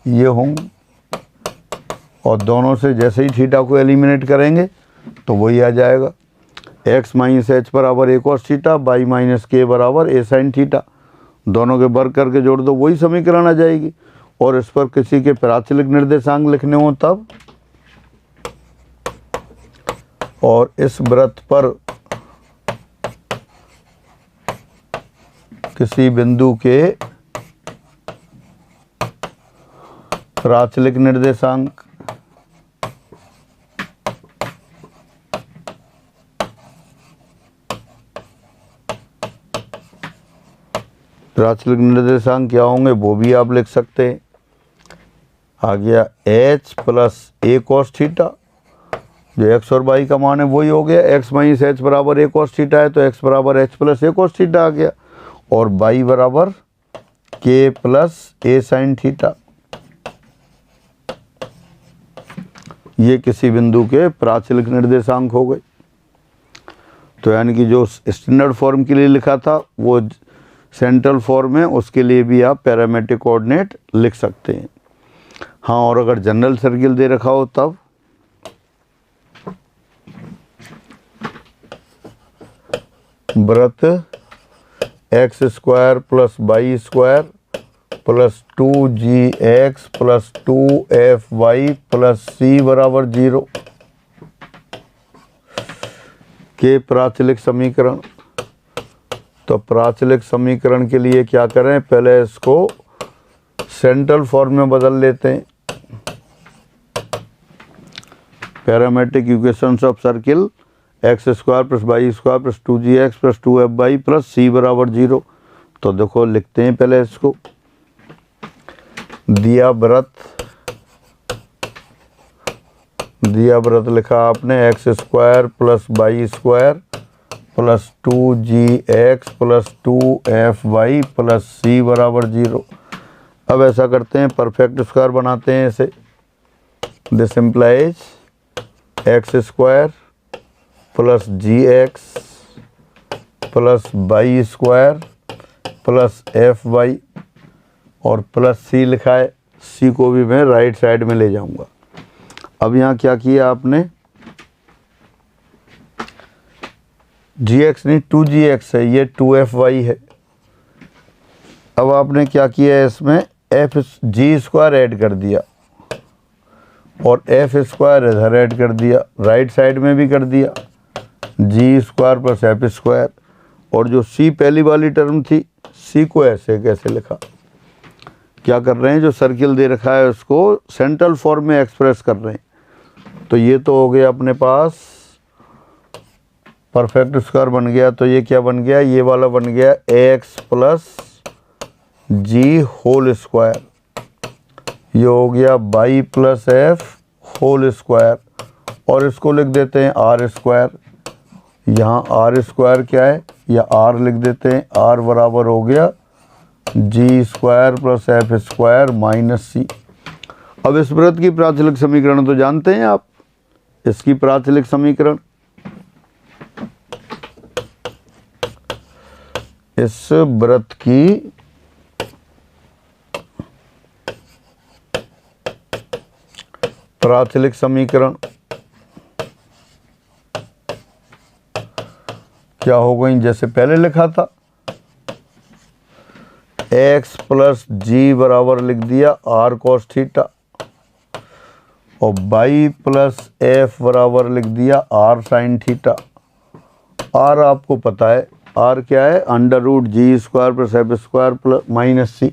ये होंगे। और दोनों से जैसे ही थीटा को एलिमिनेट करेंगे तो वही आ जाएगा, एक्स माइनस एच बराबर ए कोस थीटा, वाई माइनस के बराबर ए साइन थीटा। दोनों के वर्ग करके जोड़ दो, वही समीकरण आ जाएगी। और इस पर किसी के प्राचलिक निर्देशांक लिखने हो तब, और इस व्रत पर किसी बिंदु के प्राचलिक निर्देशांक क्या होंगे वो भी आप लिख सकते हैं। आ गया h प्लस ए कोस थीटा, जो x और y का मान है वही हो गया। x माइनस एच बराबर ए कोस थीटा है, तो x बराबर h प्लस ए कोस थीटा आ गया, और y बराबर k प्लस ए साइन थीटा। ये किसी बिंदु के प्राचलिक निर्देशांक हो गए। तो यानी कि जो स्टैंडर्ड फॉर्म के लिए लिखा था वो सेंट्रल फॉर्म है, उसके लिए भी आप पैरामेट्रिक कोऑर्डिनेट लिख सकते हैं। हाँ, और अगर जनरल सर्किल दे रखा हो तब व्रत x square plus Y square plus 2gx plus 2fy plus c बराबर 0 के प्राचलिक समीकरण। तो प्राचलिक समीकरण के लिए क्या करें, पहले इसको सेंट्रल फॉर्म में बदल लेते हैं। Parametric equations of circle x square plus Y square plus 2gx plus 2fy plus c बराबर 0। तो देखो लिखते हैं पहले इसको। दिया व्रत लिखा आपने x square plus Y square plus 2gx plus 2fy plus c बराबर 0। अब ऐसा करते हैं, परफेक्ट स्क्वायर बनाते हैं इसे। This implies x square plus gx plus Y square plus fy और प्लस c लिखा है। c को भी मैं राइट साइड में ले जाऊंगा। अब यहाँ क्या किया आपने, gx नहीं 2gx है, ये 2fy है। अब आपने क्या किया है, इसमें g स्क्वायर ऐड कर दिया और f स्क्वायर इधर ऐड कर दिया, राइट साइड में भी कर दिया, g square plus f square. और जो c पहली वाली टर्म थी, c को ऐसे कैसे लिखा, क्या कर रहे हैं, जो सर्किल दे रखा है उसको सेंट्रल फॉर्म में एक्सप्रेस कर रहे हैं। तो ये तो हो गया अपने पास परफेक्ट स्क्वायर बन गया तो ये क्या बन गया, ये वाला बन गया x plus g whole square, ये हो गया y plus f whole square, और इसको लिख देते हैं आर स्क्वायर। यहाँ आर स्क्वायर क्या है, या आर लिख देते हैं, आर बराबर हो गया G square plus F square minus C. अब इस वृत्त की प्राचलिक समीकरण तो जानते हैं आप, इसकी प्राचलिक समीकरण, इस वृत्त की प्राचलिक समीकरण क्या हो गई, जैसे पहले लिखा था x प्लस जी बराबर लिख दिया आर कॉस थीटा, और बाई प्लस एफ बराबर लिख दिया आर साइन थीटा। आर आपको पता है, आर क्या है, अंडर रूट जी square plus F square plus minus C.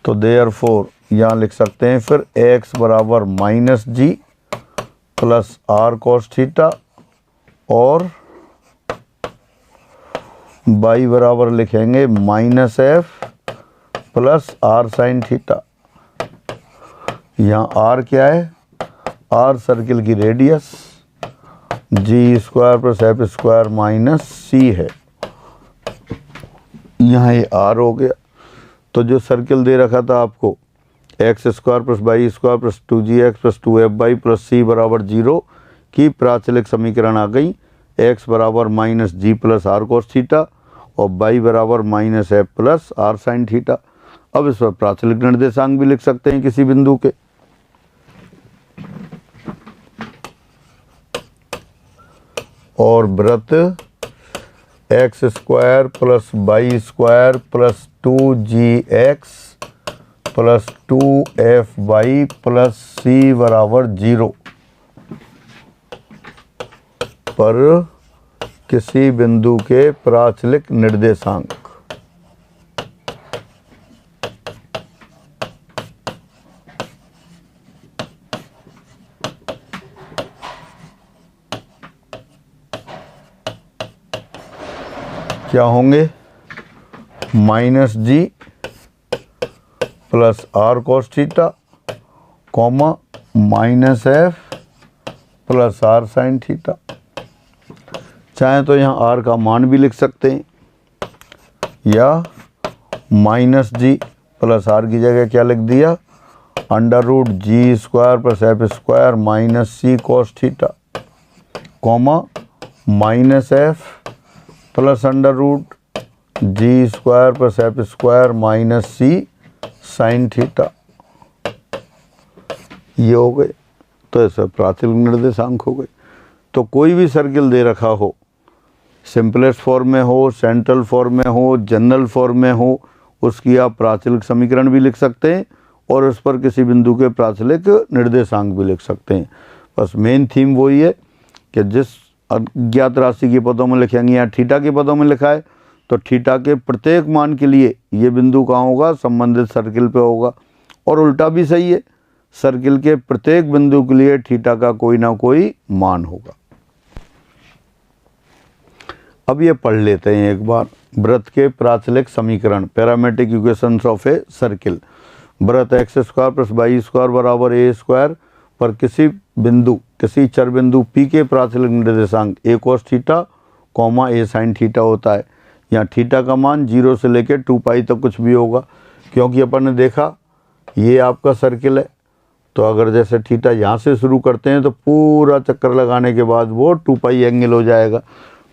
तो देयरफॉर यहाँ लिख सकते हैं फिर x बराबर माइनस जी प्लस आर कॉस थीटा, और बाई बराबर लिखेंगे minus F plus are sine theta. यहाँ आर क्या है, आर सर्किल की radius, G square plus F square minus C है, यहाँ ये आर हो गया। तो जो सर्किल दे रखा था आपको X square plus Y square plus 2gx plus 2f plus C बराबर 0 की प्राचलिक समीकरण आ गई, x बराबर minus ji plus are cos theta और बाई बराबर minus F plus are sine theta. अब इस पर प्राचलिक निर्देशांक भी लिख सकते हैं किसी बिंदु के। और वृत्त x square plus Y square plus 2gx plus 2f plus C बराबर 0 पर किसी बिंदु के प्राचलिक निर्देशांक। क्या होंगे, minus ji plus are cos theta comma minus F plus are sine theta. चाहे तो यहाँ आर का मान भी लिख सकते हैं, या माइनस जी प्लस आर की जगह क्या लिख दिया, अंडर रूट जी square plus F square minus C cos theta comma minus F plus under root जी square plus F square minus C sine theta. ये हो गए, तो ऐसे प्राचलिक निर्देशांक हो गए। तो कोई भी सर्किल दे रखा हो, सिंपलेस्ट फॉर्म में हो, सेंट्रल फॉर्म में हो, जनरल फॉर्म में हो, उसकी आप प्राचलिक समीकरण भी लिख सकते हैं और उस पर किसी बिंदु के प्राचलिक निर्देशांक भी लिख सकते हैं। बस मेन थीम वही है कि जिस अज्ञात राशि के पदों में लिखेंगे, या थीटा के पदों में लिखा है तो थीटा के प्रत्येक मान के लिए ये बिंदु कहाँ होगा, संबंधित सर्किल पे होगा। और उल्टा भी सही है, सर्किल के प्रत्येक बिंदु के लिए थीटा का कोई ना कोई मान होगा। अब ये पढ़ लेते हैं एक बार, वृत्त के प्राचलिक समीकरण, parametric equations of a circle. वृत्त x square plus Y square बराबर ए स्क्वायर पर किसी बिंदु, किसी चर बिंदु P के प्राचलिक निर्देशांक ए cos theta comma A sine theta होता है। यहाँ थीटा का मान 0 से लेकर 2 पाई तक कुछ भी होगा, क्योंकि अपन ने देखा ये आपका सर्किल है, तो अगर जैसे थीटा यहाँ से शुरू करते हैं तो पूरा चक्कर लगाने के बाद वो 2 पाई एंगल हो जाएगा।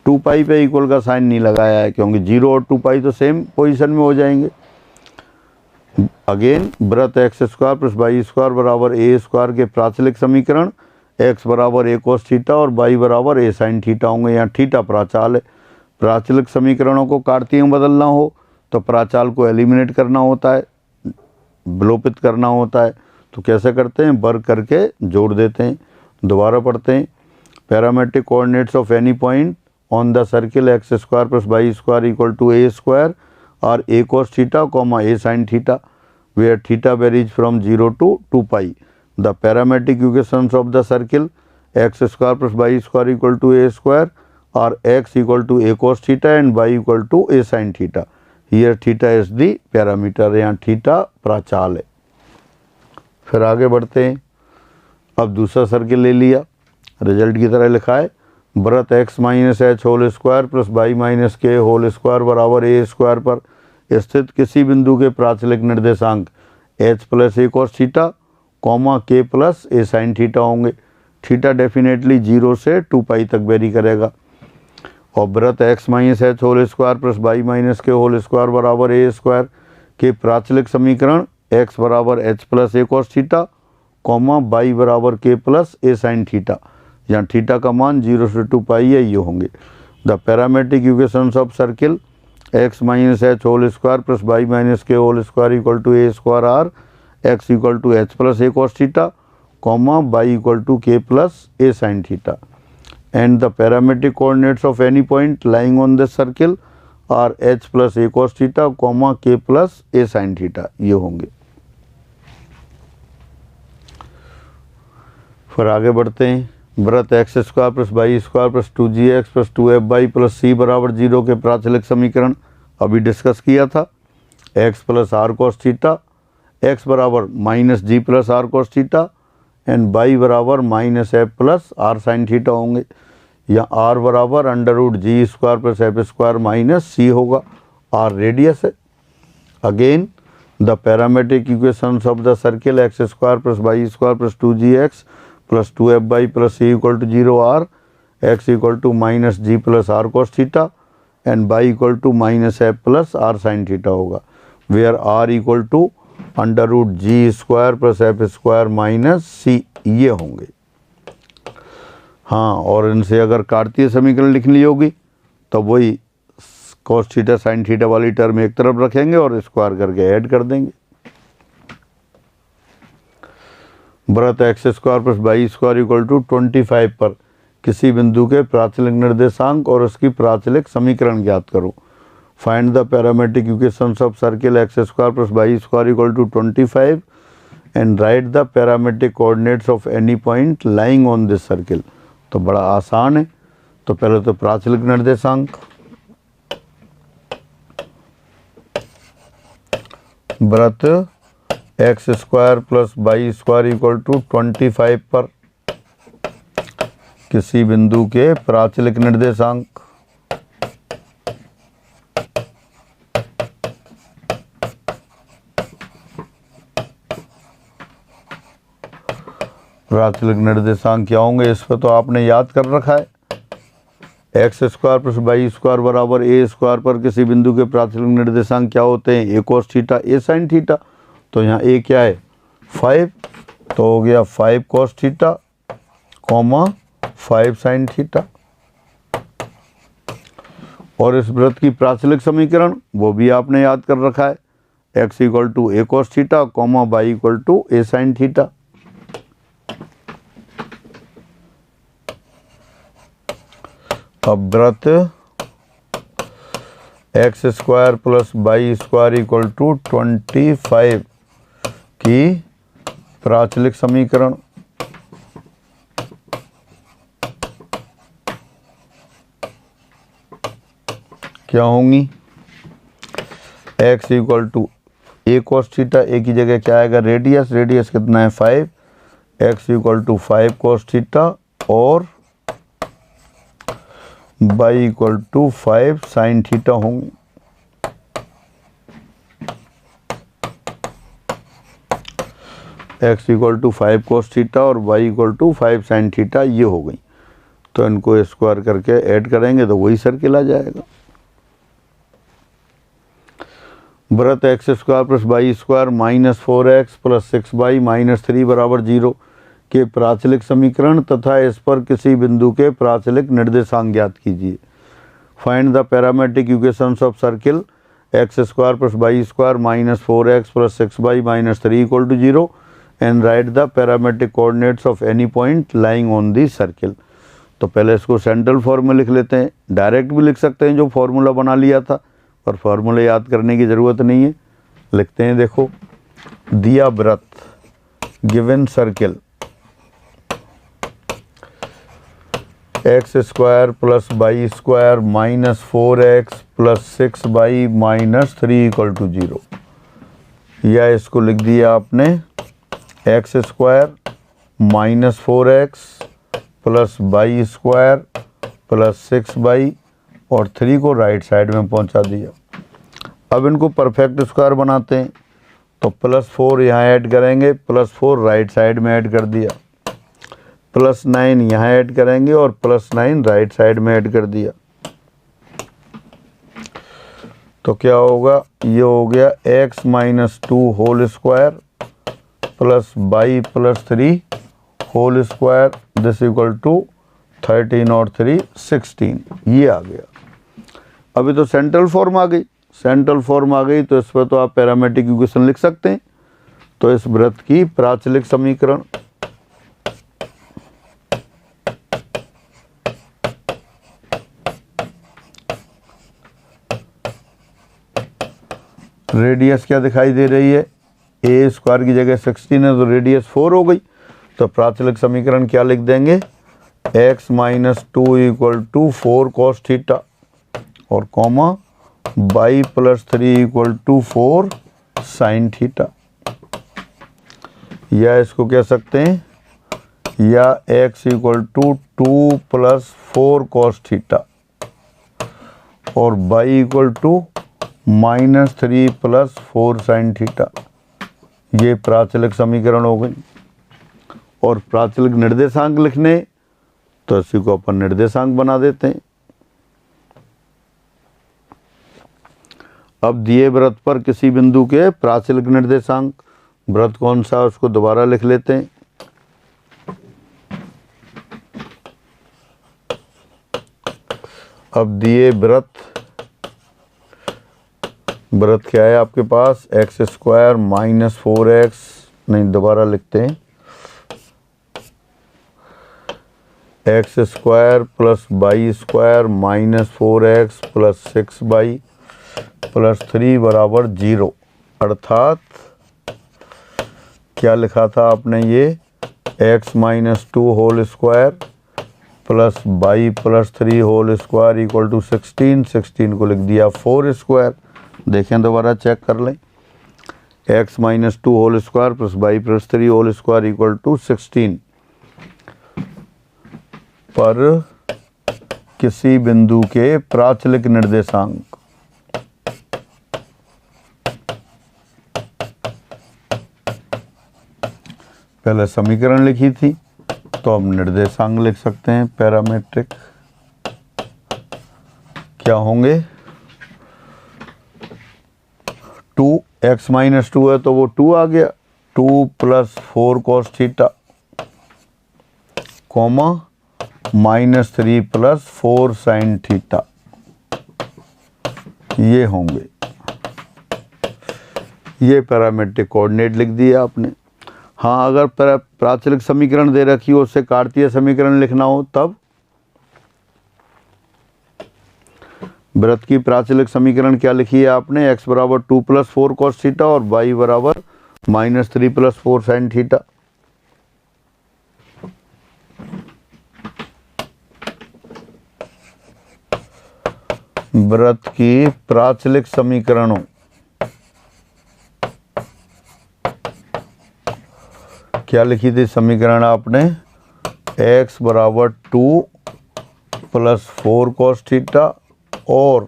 2 पाई पे इक्वल का साइन नहीं लगाया है, क्योंकि 0 और 2 पाई तो सेम पोजीशन में हो जाएंगे। अगेन वृत्त x square plus Y square बराबर ए स्क्वायर के प्राचलिक समीकरण, एक्स बराबर ए कोस थीटा और वाई बराबर ए साइन थीटा होंगे। यहाँ थीटा प्राचाल है। प्राचलिक समीकरणों को कार्तीय में बदलना हो तो प्राचाल को एलिमिनेट करना होता है, विलोपित करना होता है। तो कैसे करते हैं, वर्ग करके जोड़ देते हैं। दोबारा पढ़ते हैं, parametric coordinates of any point on the circle x square plus Y square equal to A square और A cos theta comma A sine theta where theta varies from 0 to 2 pi. The parametric equations of the circle X square plus Y square equal to A square और X equal to A cos theta and Y equal to A sine theta. Here theta is the parameter, यहाँ theta प्राचाल है। फिर आगे बढ़ते हैं। अब दूसरा सर्किल ले लिया, रिजल्ट की तरह लिखा है वृत्त x minus H whole square plus Y minus के होल स्क्वायर बराबर ए स्क्वायर पर स्थित किसी बिंदु के प्राचलिक निर्देशांक एच प्लस ए cos theta comma k plus ए साइन थीटा होंगे। थीटा डेफिनेटली 0 से 2 पाई तक वेरी करेगा। और वृत्त x minus H whole square plus Y minus के होल स्क्वायर बराबर ए स्क्वायर के प्राचलिक समीकरण एक्स बराबर एच प्लस ए कॉस थीटा कॉमा वाई बराबर के प्लस ए साइन थीटा, यहाँ थीटा का मान 0 से 2 पाई है, ये होंगे। The parametric equations of circle X minus H whole square plus Y minus के whole square equal to A square or X equal to H plus A cos theta comma Y equal to K plus A sine theta and the parametric coordinates of any point lying on this circle are h plus a cos theta comma k plus a sin theta, ये होंगे। फिर आगे बढ़ते हैं। वृत्त x square plus Y square plus 2gx plus 2fy plus c बराबर 0 के प्राचलिक समीकरण अभी डिस्कस किया था। x plus R cos theta, x बराबर minus ji plus R cos theta and y बराबर minus F plus are sine theta होंगे। या r बराबर अंडर रूट जी square plus F square minus C होगा, r रेडियस है। Again the parametric equations of the circle x square plus Y square plus 2gx plus 2fy plus c equal to 0 or X equal to minus ji plus R cos theta and y equal to minus F plus are sine theta होगा, where r equal to under root ji square plus F square minus c, ये होंगे। हाँ, और इनसे अगर कार्तीय समीकरण लिखनी होगी तो वही कॉस थीटा साइन थीटा वाली टर्म एक तरफ रखेंगे और स्क्वायर करके ऐड कर देंगे। वृत्त x square plus Y square equal to 25 पर किसी बिंदु के प्राचलिक निर्देशांक और उसकी प्राचलिक समीकरण ज्ञात करो। Find the parametric equations of circle x square plus Y square equal to 25 and write the parametric coordinates of any point lying on this circle. तो बड़ा आसान है। तो पहले तो प्राचलिक निर्देशांक वृत्त x square plus Y square equal to 25 पर किसी बिंदु के प्राचलिक निर्देशांक प्राचलिक निर्देशांक क्या होंगे, इस पर तो आपने याद कर रखा है। X square plus Y square बराबर ए स्क्वायर पर किसी बिंदु के प्राचलिक निर्देशांक क्या होते हैं, ए कॉस थीटा ए साइन थीटा। तो यहाँ ए क्या है 5, तो हो गया 5 cos theta comma 5 sine theta. और इस वृत्त की प्राचलिक समीकरण वो भी आपने याद कर रखा है, x equal to A cos theta comma Y equal to A sine theta. अब वृत्त x square plus Y square equal to 25 की प्राचलिक समीकरण क्या होंगी, x equal to A cos theta, a की जगह क्या आएगा रेडियस, रेडियस कितना है 5, x equal to 5 cos theta और y equal to 5 sine theta होंगे। x equal to 5 cos theta और y equal to 5 sine theta, ये हो गई। तो इनको स्क्वायर करके ऐड करेंगे तो वही सर्किल आ जाएगा। वृत्त x square plus Y square minus 4x plus 6y minus 3 बराबर 0 के प्राचलिक समीकरण तथा इस पर किसी बिंदु के प्राचलिक निर्देशांक ज्ञात कीजिए। Find the parametric equations of circle x square plus Y square minus 4x plus 6y minus 3 equal to 0 and write the parametric coordinates of any point lying on the circle. तो पहले इसको सेंट्रल फॉर्म में लिख लेते हैं, direct भी लिख सकते हैं जो फॉर्मूला बना लिया था, पर फॉर्मूला याद करने की ज़रूरत नहीं है। लिखते हैं, देखो दिया वृत्त given circle x square plus Y square minus 4x plus 6y minus 3 equal to 0, या इसको लिख दिया आपने x square minus 4x plus Y square plus 6y और 3 को राइट साइड में पहुंचा दिया। अब इनको परफेक्ट स्क्वायर बनाते हैं, तो प्लस 4 यहाँ ऐड करेंगे, प्लस 4 राइट साइड में ऐड कर दिया, प्लस 9 यहाँ ऐड करेंगे और प्लस 9 राइट साइड में ऐड कर दिया। तो क्या होगा, ये हो गया x minus 2 whole square plus y plus 3 whole square this equal to 13 और 3 16, ये आ गया। अभी तो सेंट्रल फॉर्म आ गई, सेंट्रल फॉर्म आ गई तो इस पर तो आप पैरामेट्रिक इक्वेशन लिख सकते हैं। तो इस वृत्त की प्राचलिक समीकरण रेडियस क्या दिखाई दे रही है, ए स्क्वायर की जगह 16 है तो रेडियस 4 हो गई। तो प्राचलिक समीकरण क्या लिख देंगे, x minus 2 equal to 4 cos theta और comma y plus 3 equal to 4 sine theta, या इसको कह सकते हैं, या x equal to 2 plus 4 cos theta और y equal to minus 3 plus 4 sine theta. ये प्राचलिक समीकरण हो गई। और प्राचलिक निर्देशांक लिखने तो इसी को अपन निर्देशांक बना देते हैं। अब दिए वृत्त पर किसी बिंदु के प्राचलिक निर्देशांक, वृत्त कौन सा उसको दोबारा लिख लेते हैं। अब दिए वृत्त क्या है आपके पास, एक्स स्क्वायर माइनस 4x, नहीं दोबारा लिखते हैं, x square plus Y square minus 4x plus 6y plus 3 बराबर 0, अर्थात क्या लिखा था आपने, ये x minus 2 whole square plus y plus 3 whole square equal to 16 को लिख दिया 4 स्क्वायर। देखें दोबारा चेक कर लें, x minus 2 whole square plus y plus 3 whole square equal to 16 पर किसी बिंदु के प्राचलिक निर्देशांक, पहले समीकरण लिखी थी तो अब निर्देशांक लिख सकते हैं पैरामेट्रिक। क्या होंगे, 2x माइनस 2 है तो वो 2 आ गया, 2 plus 4 cos theta comma minus 3 plus 4 sine theta, ये होंगे। ये पैरामेट्रिक कोऑर्डिनेट लिख दिया आपने। हाँ, अगर प्राचलिक समीकरण दे रखी हो, उससे कार्तीय समीकरण लिखना हो तब वृत्त की प्राचलिक समीकरण क्या लिखी है आपने, x बराबर 2 प्लस 4 कॉस थीटा और y बराबर माइनस 3 प्लस 4 साइन थीटा। वृत्त की प्राचलिक समीकरणों क्या लिखी थी समीकरण आपने, x बराबर 2 प्लस 4 कॉस थीटा और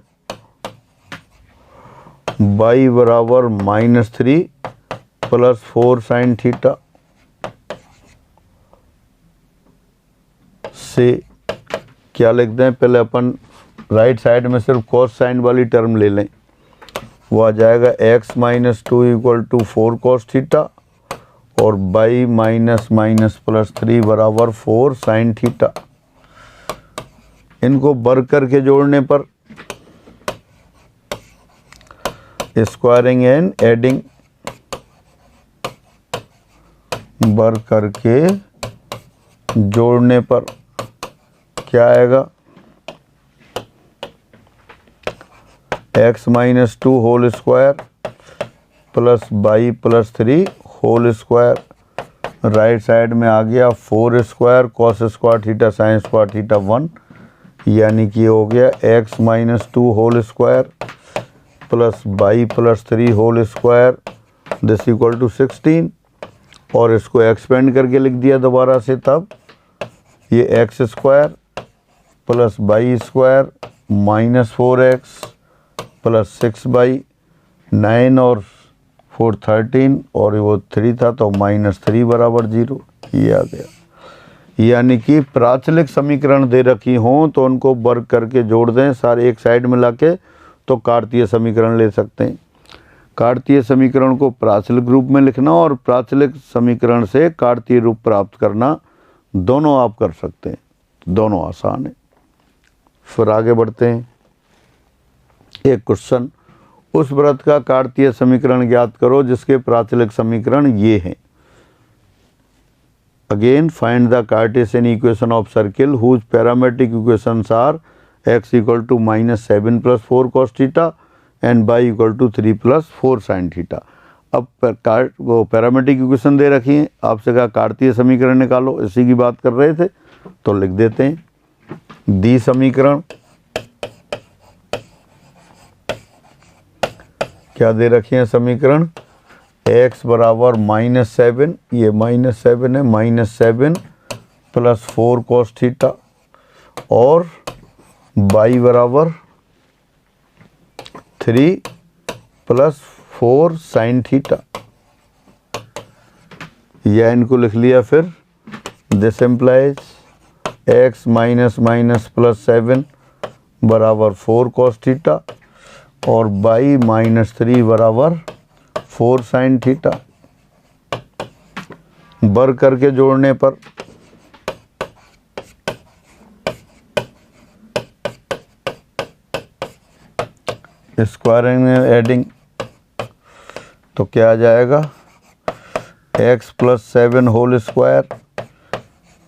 y बराबर माइनस 3 प्लस 4 साइन थीटा से क्या लिख दें, पहले अपन राइट साइड में सिर्फ कॉस साइन वाली टर्म ले लें, वो आ जाएगा x minus 2 equal to 4 cos theta और y माइनस माइनस प्लस 3 बराबर 4 साइन थीटा। इनको वर्ग करके जोड़ने पर स्क्वायरिंग एंड एडिंग, वर्ग करके जोड़ने पर क्या आएगा, x minus 2 whole square plus y plus 3 whole square right side में आ गया 4 square cos square theta sine square theta 1, यानी कि हो गया x minus 2 whole square plus y plus 3 whole square this equal to 16, और इसको एक्सपेंड करके लिख दिया दोबारा से, तब ये x square plus Y square minus 4x plus 6y 9 और 4 13 और वो 3 था तो -3 बराबर 0, ये आ गया। यानी कि प्राचलिक समीकरण दे रखी हों तो उनको वर्ग करके जोड़ दें सारे एक साइड में लाके, तो कार्तीय समीकरण ले सकते हैं। कार्तीय समीकरण को प्राचलिक रूप में लिखना और प्राचलिक समीकरण से कार्तीय रूप प्राप्त करना, दोनों आप कर सकते हैं, दोनों आसान है। फिर आगे बढ़ते हैं। एक क्वेश्चन, उस वृत्त का कार्तीय समीकरण ज्ञात करो जिसके प्राचलिक समीकरण ये हैं। Again find the Cartesian equation of circle whose parametric equations are x equal to -7 + 4 cos theta and y equal to 3 + 4 sin theta. अब वो पैरामेट्रिक इक्वेशन दे रखी हैं, आपसे कहा कार्तीय समीकरण निकालो, इसी की बात कर रहे थे तो लिख देते हैं। दी समीकरण क्या दे रखे हैं समीकरण, x बराबर -7, ये -7 है, -7 + 4 cos थीटा, और y बराबर 3 + 4 sin थीटा, यह इनको लिख लिया। फिर दिस इम्प्लाइज x - +7 बराबर 4 cos थीटा और y -3 बराबर 4 sin थीटा। वर्ग करके जोड़ने पर स्क्वायरिंग एडिंग तो क्या आ जाएगा, x + 7 whole square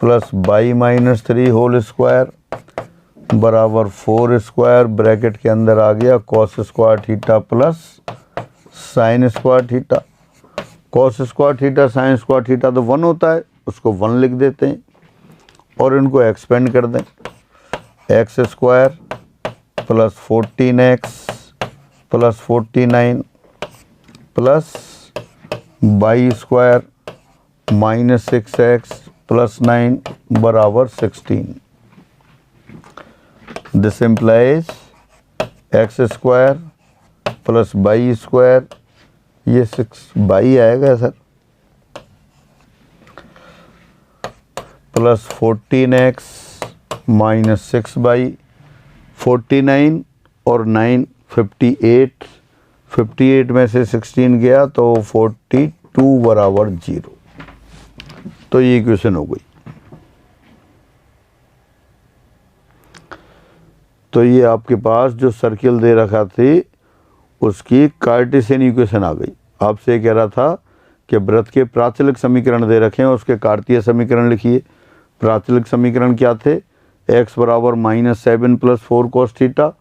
plus y -3 whole square बराबर 4 स्क्वायर, ब्रैकेट के अंदर आ गया cos square theta plus sine square theta. cos square theta sine square theta तो 1 होता है, उसको 1 लिख देते हैं और इनको एक्सपेंड कर दें। X square plus 14x plus 49 plus Y square -6x plus 9 बराबर 16। This implies x square plus Y square, ये 6 वाई आएगा sir, plus 14x minus 6y, 49 और 9 58, 58 में से 16 गया तो 42 बराबर 0। तो ये इक्वेशन हो गई। तो ये आपके पास जो सर्किल दे रखा थी उसकी कार्टेशियन इक्वेशन आ गई। आपसे कह रहा था कि वृत्त के प्राचलिक समीकरण दे रखे हैं, उसके कार्तीय समीकरण लिखिए। प्राचलिक समीकरण क्या थे, x बराबर -7 + 4 cos थीटा,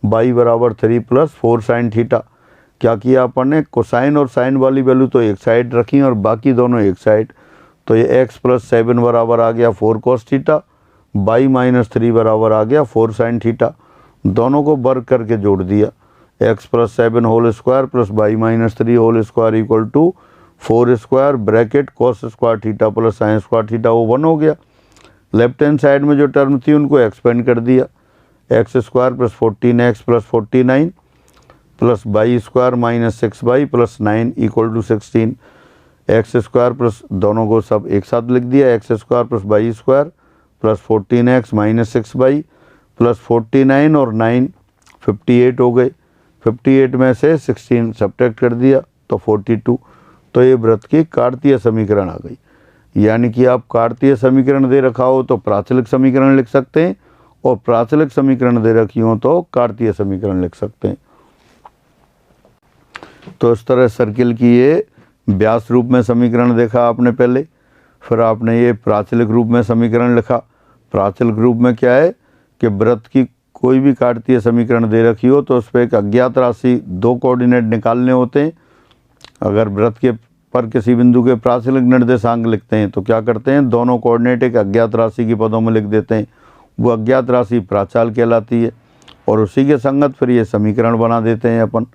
y बराबर 3 + 4 sin थीटा। क्या किया अपन ने, कोसाइन और साइन वाली वैल्यू तो एक साइड रखी और बाकी दोनों एक साइड। तो ये x + 7 बराबर आ गया 4 cos थीटा, y -3 बराबर आ गया 4 sin थीटा। दोनों को वर्ग करके जोड़ दिया, x + 7 whole square plus y -3 whole square equal to 4 square, bracket cos square theta plus sine square theta, वो 1 हो गया। लेफ्ट हैंड साइड में जो टर्म थी उनको एक्सपेंड कर दिया, x square plus 14x plus 49 plus Y square minus 6y plus 9 equal to 16। X square plus दोनों को सब एक साथ लिख दिया, x square plus Y square plus 14x minus 6y plus 49 और 9 58 हो गए। 58 में से 16 सब्ट्रैक्ट कर दिया तो 42। तो ये वृत्त की कार्तीय समीकरण आ गई। यानी कि आप कार्तीय समीकरण दे रखा हो तो प्राचलिक समीकरण लिख सकते हैं और प्राचलिक समीकरण दे रखी हो तो कार्तीय समीकरण लिख सकते हैं। तो इस तरह सर्किल की ये व्यास रूप में समीकरण देखा आपने पहले, फिर आपने ये प्राचलिक रूप में समीकरण लिखा। प्राचलिक रूप में क्या है कि वृत्त की कोई भी कार्तीय समीकरण दे रखी हो तो उस पर एक अज्ञात राशि 2 कोऑर्डिनेट निकालने होते हैं। अगर वृत्त के पर किसी बिंदु के प्राचलिक निर्देशांक लिखते हैं तो क्या करते हैं, दोनों कोऑर्डिनेट एक अज्ञात राशि की पदों में लिख देते हैं। वो अज्ञात राशि प्राचाल कहलाती है और उसी के संगत फिर ये समीकरण बना देते हैं अपन।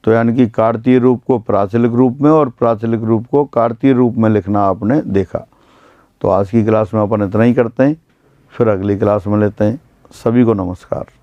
तो यानी कि कार्तीय रूप को प्राचलिक रूप में और प्राचलिक रूप को कार्तीय रूप में लिखना आपने देखा। तो आज की क्लास में अपन इतना ही करते हैं, फिर अगली क्लास में लेते हैं। सभी को नमस्कार।